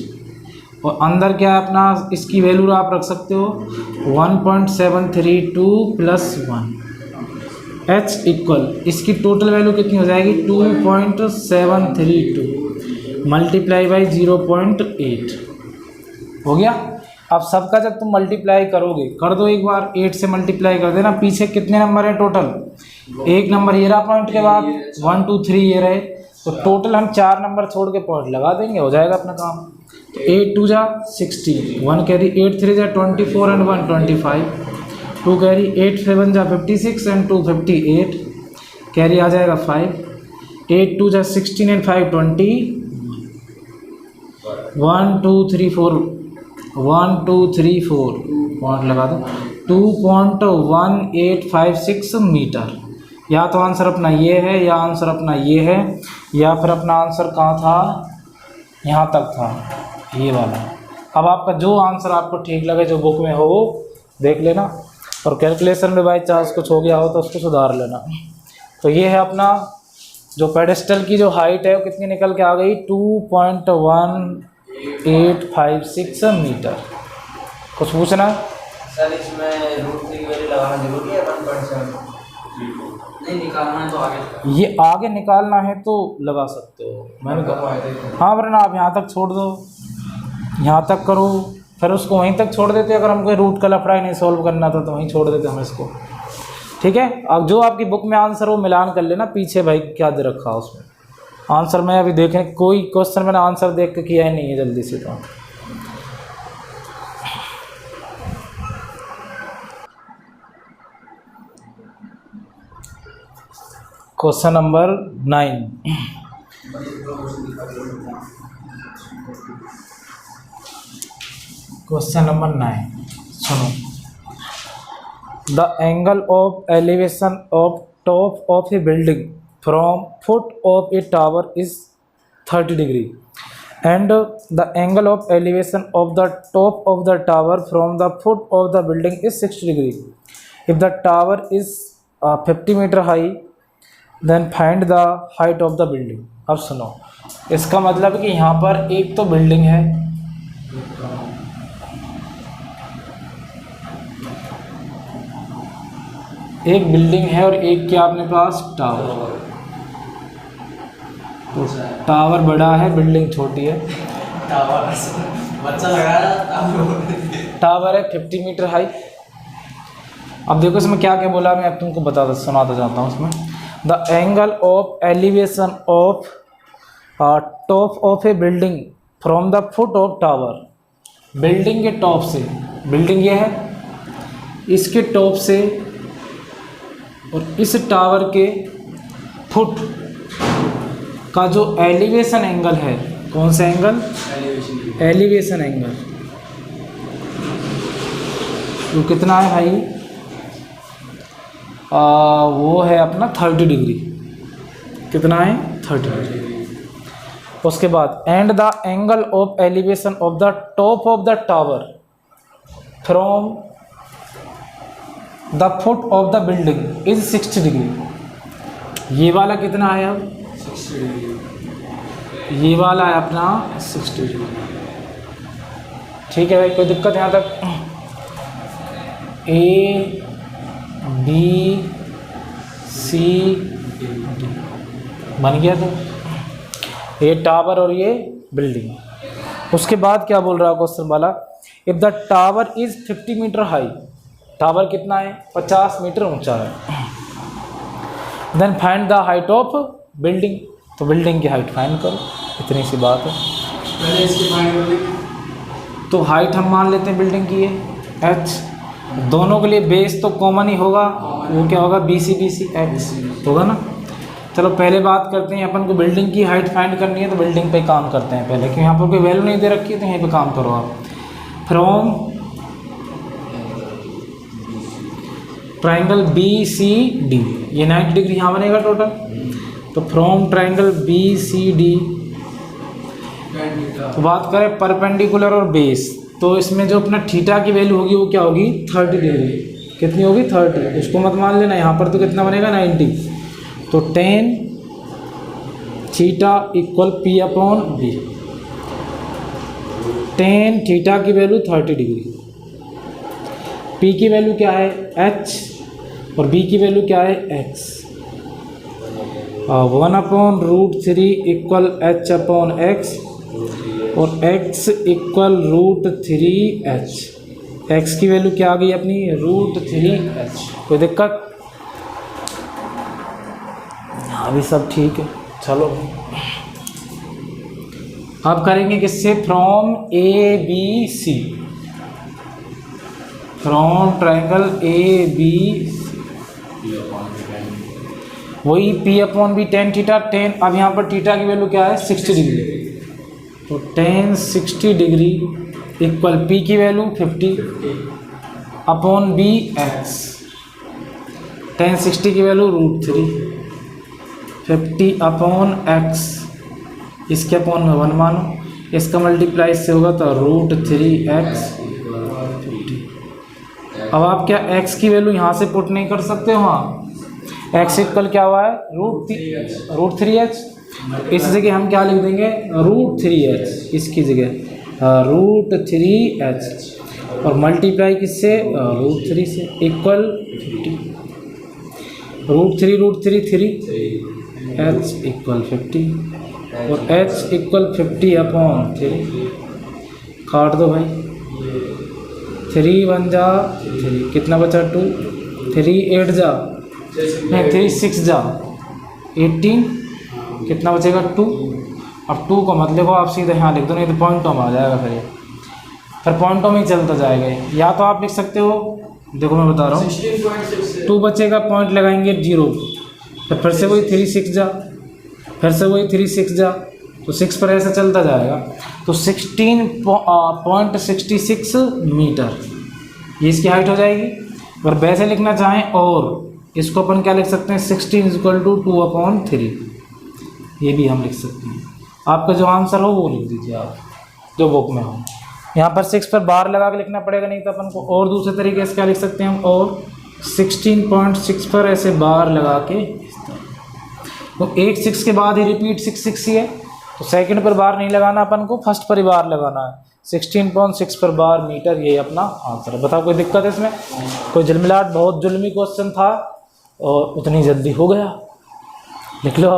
[SPEAKER 1] और अंदर क्या है अपना, इसकी वैल्यू आप रख सकते हो 1.732 + 1 h इक्वल, इसकी टोटल वैल्यू कितनी हो जाएगी 2.732 मल्टीप्लाई बाई 0.8 हो गया। अब सबका जब तुम मल्टीप्लाई करोगे, कर दो एक बार, 8 से मल्टीप्लाई कर देना। पीछे कितने नंबर है टोटल, एक नंबर ये रहा पॉइंट के बाद, 1 2 3 ये रहे, तो टोटल हम 4 नंबर छोड़ के पॉइंट लगा देंगे, हो जाएगा अपना काम। तो 8 2 जा 16, 1 कैरी, 8 3 जा 24 एंड 1 25, 2 कैरी, 8 7 जा 56 एंड 2 58, कैरी आ जाएगा 5, 8 2 जा 16 एंड 5 20, 1 2 3 4 1 2 3 4 पॉइंट लगा दो, 2.1856 मीटर। या तो आंसर अपना ये है, या आंसर अपना ये है, या फिर अपना आंसर कहाँ था, यहाँ तक था, ये वाला। अब आपका जो आंसर आपको ठीक लगे, जो बुक में हो वो देख लेना, और कैलकुलेशन में बाई चांस कुछ हो गया हो तो उसको सुधार लेना। तो ये है अपना जो पेडेस्टल की जो हाइट है वो कितनी निकल के आ गई 2.1856 मीटर। कुछ पूछना
[SPEAKER 2] सर इसमें √3 की वैल्यू लगाना जरूरी है 1.7? नहीं निकालना है तो आगे,
[SPEAKER 1] ये आगे निकालना है तो लगा सकते हो, मैंने कहा हाँ, वरना आप यहाँ तक छोड़ दो, यहाँ तक करो, फिर उसको वहीं तक छोड़ देते। अगर हमको रूट का लफड़ा ही नहीं सॉल्व करना था तो वहीं छोड़ देते हम इसको। ठीक है, अब जो आपकी बुक में आंसर वो मिलान कर लेना, पीछे भाई क्या दे रखा है उसमें आंसर। मैं अभी देखें कोई क्वेश्चन मैंने आंसर देख के किया ही नहीं है जल्दी से। तो क्वेश्चन नंबर 9, क्वेश्चन नंबर 9 सुनो। The angle of elevation of top of a building from foot of a tower is 30 degree and the angle of elevation of the top of the tower from the foot of the building is 60 degree. If the tower is 50 metre high then find the height of the building. अब सुनो, इसका मतलब है कि यहाँ पर एक तो बिल्डिंग है, एक बिल्डिंग है और एक क्या अपने पास टावर। तो टावर बड़ा है, बिल्डिंग छोटी है।
[SPEAKER 2] टावर बच्चा लगाया,
[SPEAKER 1] टावर है 50 मीटर हाई। अब देखो इसमें क्या क्या बोला, मैं अब तुमको सुनाता जाता हूँ। इसमें the angle of elevation of top of a building from the foot of tower, building के टॉप से, बिल्डिंग ये है, इसके टॉप से और इस टावर के फुट का जो एलिवेशन एंगल है, कौन सा एंगल, एलिवेशन एंगल, तो कितना है भाई, वो है अपना 30 डिग्री। कितना है 30 डिग्री। उसके बाद and the angle of elevation of the top of the tower from the foot of the building is 60 degree. ये वाला कितना है अब 60 डिग्री, ये वाला है अपना 60 डिग्री। ठीक है भाई, कोई दिक्कत यहाँ तक। ए बी सी डी बन गया। तो ये टावर और ये बिल्डिंग। उसके बाद क्या बोल रहा है क्वेश्चन वाला, if the tower is 50 metre high, tower कितना है 50 मीटर ऊंचा है, then find the height of building, तो बिल्डिंग की हाइट फाइंड करो, इतनी सी बात है।
[SPEAKER 3] पहले इसकी फाइंड कर ली,
[SPEAKER 1] तो हाइट हम मान लेते हैं बिल्डिंग की है h, दोनों के लिए बेस तो कॉमन ही होगा, वो क्या होगा BC x होगा ना। चलो पहले बात करते हैं, अपन को बिल्डिंग की हाइट फाइंड करनी है तो बिल्डिंग पे काम करते हैं पहले, क्योंकि यहाँ पर कोई वैल्यू नहीं दे रखी है तो यहीं पे काम करो आप। फ्रॉम ट्राइंगल BCD, ये 90 डिग्री यहाँ बनेगा टोटल, तो फ्रॉम ट्राइंगल BCD, तो बात करें परपेंडिकुलर और बेस, तो इसमें जो अपना थीटा की वैल्यू होगी वो क्या होगी 30 डिग्री, कितनी होगी 30, उसको मत मान लेना, यहाँ पर तो कितना बनेगा 90, तो tan theta equal P/B, tan theta की वैल्यू 30 डिग्री, P की वैल्यू क्या है h और B की वैल्यू क्या है x, 1/√3 इक्वल h/x और x इक्वल √3h, x की वैल्यू क्या आ गई अपनी √3h। कोई दिक्कत? अभी सब ठीक है। चलो अब करेंगे किससे, from ABC, from triangle ABC, वही P/B tan थीटा, tan अब यहाँ पर थीटा की वैल्यू क्या है 60 डिग्री, तो tan 60 डिग्री इक्वल P की वैल्यू 50/B x, tan 60 की वैल्यू √3, 50/x, इसके अपॉन में 1 मानो, इसका मल्टीप्लाई से होगा तो √3x 50। अब आप क्या x की वैल्यू यहाँ से पुट नहीं कर सकते हो, हाँ x इक्वल क्या हुआ है √3h, इस जगह हम क्या लिख देंगे √3h, इसकी जगह √3h और मल्टीप्लाई किससे √3 से इक्वल 50, √3 3h इक्वल 50 और h इक्वल 50/3, काट दो भाई, 3 1 जा 3, कितना बचा 2, 3 8 जा नहीं 3 6 जा 18, कितना बचेगा 2, अब 2 को मत लिखो आप सीधे यहाँ लिख दो, नहीं तो पॉइंटों में आ जाएगा फिर पॉइंटों में ही चलता जाएगा, या तो आप लिख सकते हो, देखो मैं बता रहा हूँ 2 बचेगा, पॉइंट लगाएंगे 0, तो फिर से वही 3 6 जा, फिर से वही 3 6 जा, तो 6 पर ऐसा चलता जाएगा, तो 16.66 मीटर ये इसकी हाइट हो जाएगी। और वैसे लिखना चाहें और इसको अपन क्या लिख सकते हैं 16 = 2/3, ये भी हम लिख सकते हैं। आपका जो आंसर हो वो लिख दीजिए आप जो बुक में हो, यहाँ पर 6 पर बार लगा के लिखना पड़ेगा, नहीं तो अपन को और दूसरे तरीके से क्या लिख सकते हैं हम, और 16.6 पर ऐसे बार लगा के, तो 8 6 के बाद ही रिपीट 6 6 ही है, तो सेकंड पर बार नहीं लगाना अपन को, फर्स्ट पर ही बार लगाना है, 16.6 पर बार मीटर, ये अपना आंसर है। बताओ कोई दिक्कत है इसमें? कोई झलमिलाहट, बहुत जुल्मी क्वेश्चन था और उतनी जल्दी हो गया, लिख लो।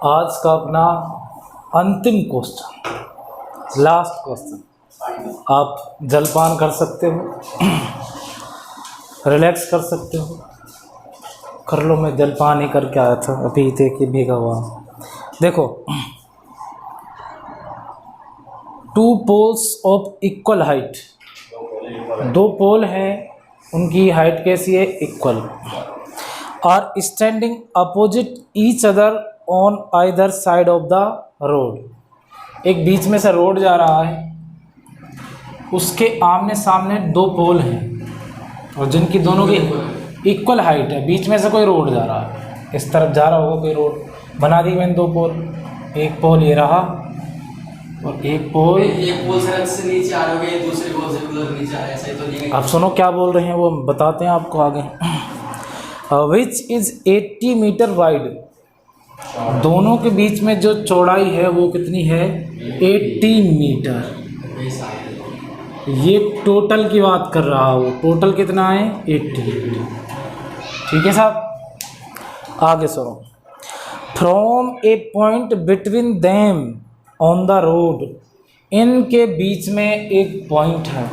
[SPEAKER 1] आज का अपना अंतिम क्वेश्चन, लास्ट क्वेश्चन, आप जलपान कर सकते हो, रिलैक्स कर सकते हो, कर लो। मैं जलपान ही करके आया था अभी थे कि भीगा हुआ। देखो 2 poles of equal height, 2 pole हैं, उनकी हाइट कैसी है equal, are standing opposite each other on either side of the road. एक बीच में से रोड जा रहा है, उसके आमने सामने 2 पोल हैं और जिनकी दोनों की इक्वल हाइट है, बीच में से कोई रोड जा रहा है, इस तरफ जा रहा होगा कोई रोड, बना दी मैंने 2 पोल, एक पोल ये रहा और एक पोल
[SPEAKER 2] सड़क से नीचे आ रहे हो, दूसरे पोल से उधर नीचे आ रहे, ऐसा ही तो नहीं है।
[SPEAKER 1] आप सुनो क्या बोल रहे हैं वो बताते हैं आपको आगे। विच इज़ 80 मीटर वाइड, दोनों के बीच में जो चौड़ाई है वो कितनी है 80 मीटर। ये टोटल की बात कर रहा हूँ, टोटल कितना है 80। ठीक है साहब, आगे सुनो। From a point between them on the road, इनके बीच में एक पॉइंट है।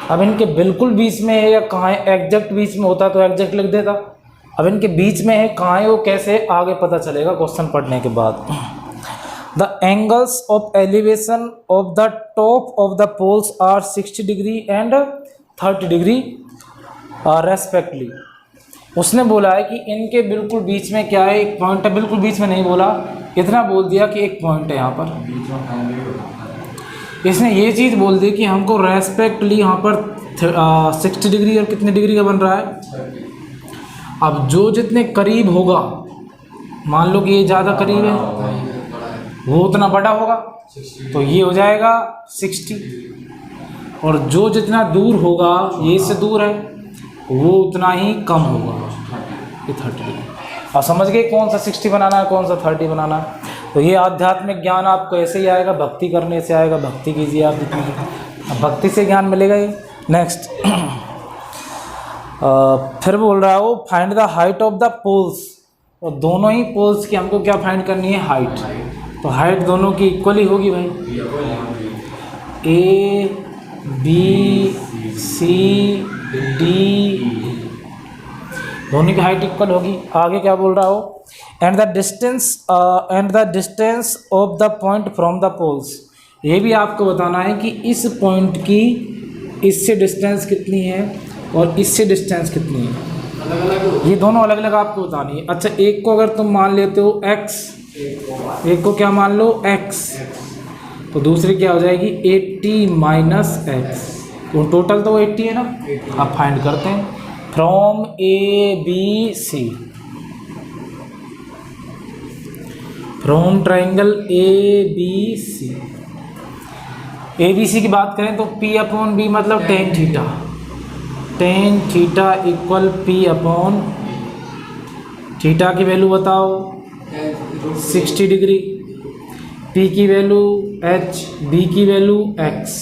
[SPEAKER 1] अब इनके बिल्कुल बीच में है या कहाँ है, एग्जैक्ट बीच में होता तो एग्जैक्ट लिख देता, अब इनके बीच में है, कहाँ है वो, कैसे आगे पता चलेगा क्वेश्चन पढ़ने के बाद। The angles of elevation of the top of the poles are 60 degree and 30 degree respectively. उसने बोला है कि इनके बिल्कुल बीच में क्या है, एक पॉइंट है, बिल्कुल बीच में नहीं बोला, इतना बोल दिया कि एक पॉइंट है यहाँ पर। इसने ये चीज़ बोल दी कि हमको रेस्पेक्टली यहाँ पर 60 डिग्री और कितने डिग्री का बन रहा है। अब जो जितने करीब होगा, मान लो कि ये ज़्यादा करीब है, वो उतना बड़ा होगा, तो ये हो जाएगा 60, और जो जितना दूर होगा, ये इससे दूर है, वो उतना ही कम होगा, ये 30 डिग्री। अब समझ गए कौन सा 60 बनाना है, कौन सा 30 बनाना है। तो ये आध्यात्मिक ज्ञान आपको ऐसे ही आएगा, भक्ति करने से आएगा। भक्ति कीजिए आप जितनी, अब भक्ति से ज्ञान मिलेगा ये। नेक्स्ट फिर बोल रहा है वो, find the height of the poles. और दोनों ही पोल्स की हमको क्या फाइंड करनी है, हाइट। तो हाइट दोनों की इक्वली होगी भाई, ए बी सी डी, दोनों की हाइट इक्वल होगी। आगे क्या बोल रहा हो, and the distance of the point from the poles. ये भी आपको बताना है कि इस पॉइंट की इससे डिस्टेंस कितनी है और इससे डिस्टेंस कितनी है, ये दोनों अलग अलग आपको बतानी है। अच्छा, एक को अगर तुम मान लेते हो x, एक को क्या मान लो x, तो दूसरी क्या हो जाएगी 80 माइनस x, तो टोटल तो 80 है ना। आप फाइंड करते हैं from A B C, from triangle A B C. A B C की बात करें तो P अपॉन बी मतलब tan theta, tan theta equal P upon theta की वैल्यू बताओ 60 डिग्री, P की वैल्यू h, B की वैल्यू x,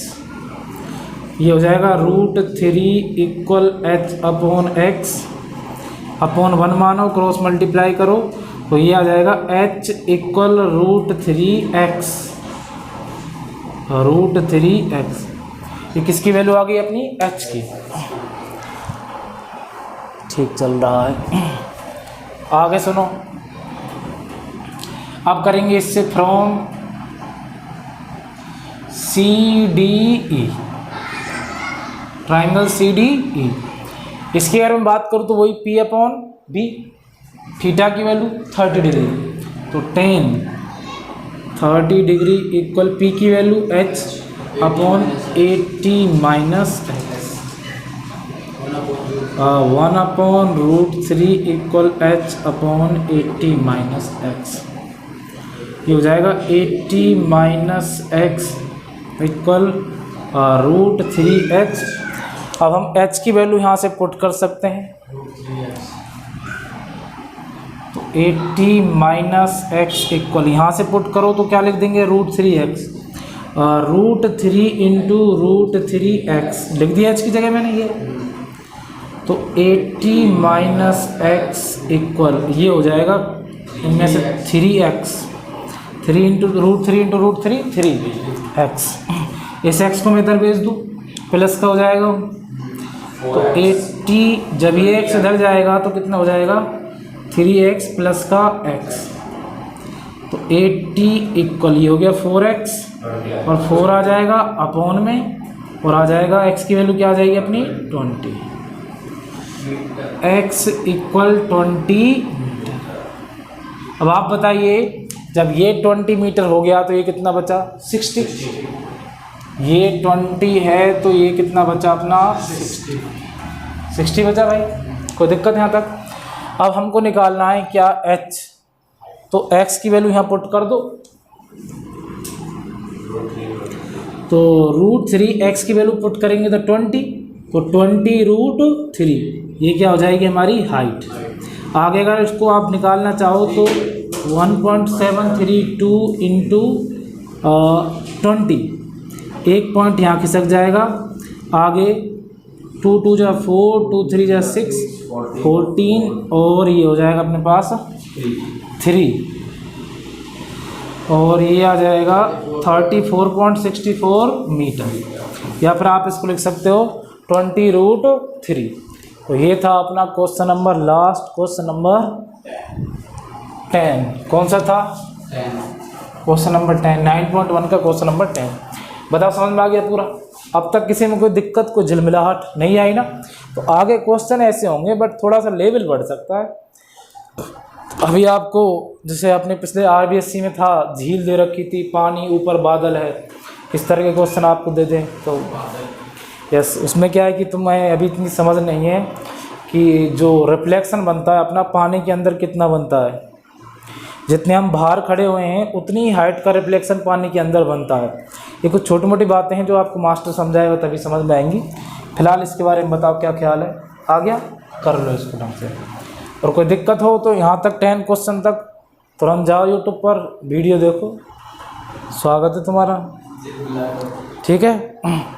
[SPEAKER 1] ये हो जाएगा √3 equal h upon x upon 1 मानो, क्रॉस मल्टीप्लाई करो तो ये आ जाएगा h इक्वल √3x, √3x। ये किसकी वैल्यू आ गई अपनी, h की। ठीक चल रहा है, आगे सुनो। अब करेंगे इससे from C D E, triangle C D E. इसकी अगर मैं बात करूँ तो वही P अपॉन बी, थीटा की वैल्यू 30 डिग्री, तो 30 डिग्री इक्वल P की value h upon 80 minus x, 1 upon √3 equal h upon 80 minus x। ये हो जाएगा 80 माइनस x इक्वल √3x। अब हम h की वैल्यू यहाँ से पुट कर सकते हैं, तो 80 माइनस x इक्वल यहाँ से पुट करो तो क्या लिख देंगे, √3x, √3 इंटू √3x लिख दिया h की जगह मैंने ये। तो 80 माइनस x इक्वल ये हो जाएगा इनमें से 3x, 3 इंटू √3 इंटू √3 3x। इस x को मैं इधर भेज दूँ, प्लस का हो जाएगा, तो 80 जब ये x इधर जाएगा तो कितना हो जाएगा 3x प्लस का x, तो 80 इक्वल ये हो गया 4x, और 4 आ जाएगा अपॉन में, और आ जाएगा x की वैल्यू क्या आ जाएगी अपनी 20, x इक्वल 20 मीटर। अब आप बताइए जब ये 20 मीटर हो गया तो ये कितना बचा 60, ये 20 है तो ये कितना बचा अपना 60 बचा भाई, कोई दिक्कत यहाँ तक। अब हमको निकालना है क्या h, तो x की वैल्यू यहाँ पुट कर दो, तो √3x की वैल्यू पुट करेंगे तो 20, तो 20 √3, ये क्या हो जाएगी हमारी हाइट। आगे अगर इसको आप निकालना चाहो तो 1.732 इंटू 20, एक पॉइंट यहाँ खिसक जाएगा, आगे 2 2 जा 4, 2 3 जा 6, 14, और ये हो जाएगा अपने पास 3, और ये आ जाएगा 34.64 मीटर, या फिर आप इसको लिख सकते हो 20 √3। तो ये था अपना question number last, question number 10। कौन सा था? क्वेश्चन नंबर 10, 9.1 का क्वेश्चन नंबर 10। बताओ समझ में आ गया पूरा? अब तक किसी में कोई दिक्कत, कोई झिलमिलाहट नहीं आई ना? तो आगे क्वेश्चन ऐसे होंगे बट थोड़ा सा लेवल बढ़ सकता है। अभी आपको जैसे अपने पिछले RBSC में था, झील दे रखी थी, पानी, ऊपर बादल है, इस तरह के क्वेश्चन आपको दे दें तो यस, उसमें क्या है कि तुम्हें अभी इतनी समझ नहीं है कि जो रिफ्लेक्शन बनता है अपना पानी के अंदर कितना बनता है। जितने हम बाहर खड़े हुए हैं उतनी ही हाइट का रिफ्लेक्शन पानी के अंदर बनता है। ये कुछ छोटी मोटी बातें हैं जो आपको मास्टर समझाएगा तभी समझ में आएंगी। फिलहाल इसके बारे में बताओ क्या ख्याल है? आ गया? कर लो इसको ढंग से। और कोई दिक्कत हो तो यहाँ तक 10 क्वेश्चन तक तुरंत जाओ यूट्यूब पर, वीडियो देखो। स्वागत है तुम्हारा, ठीक है।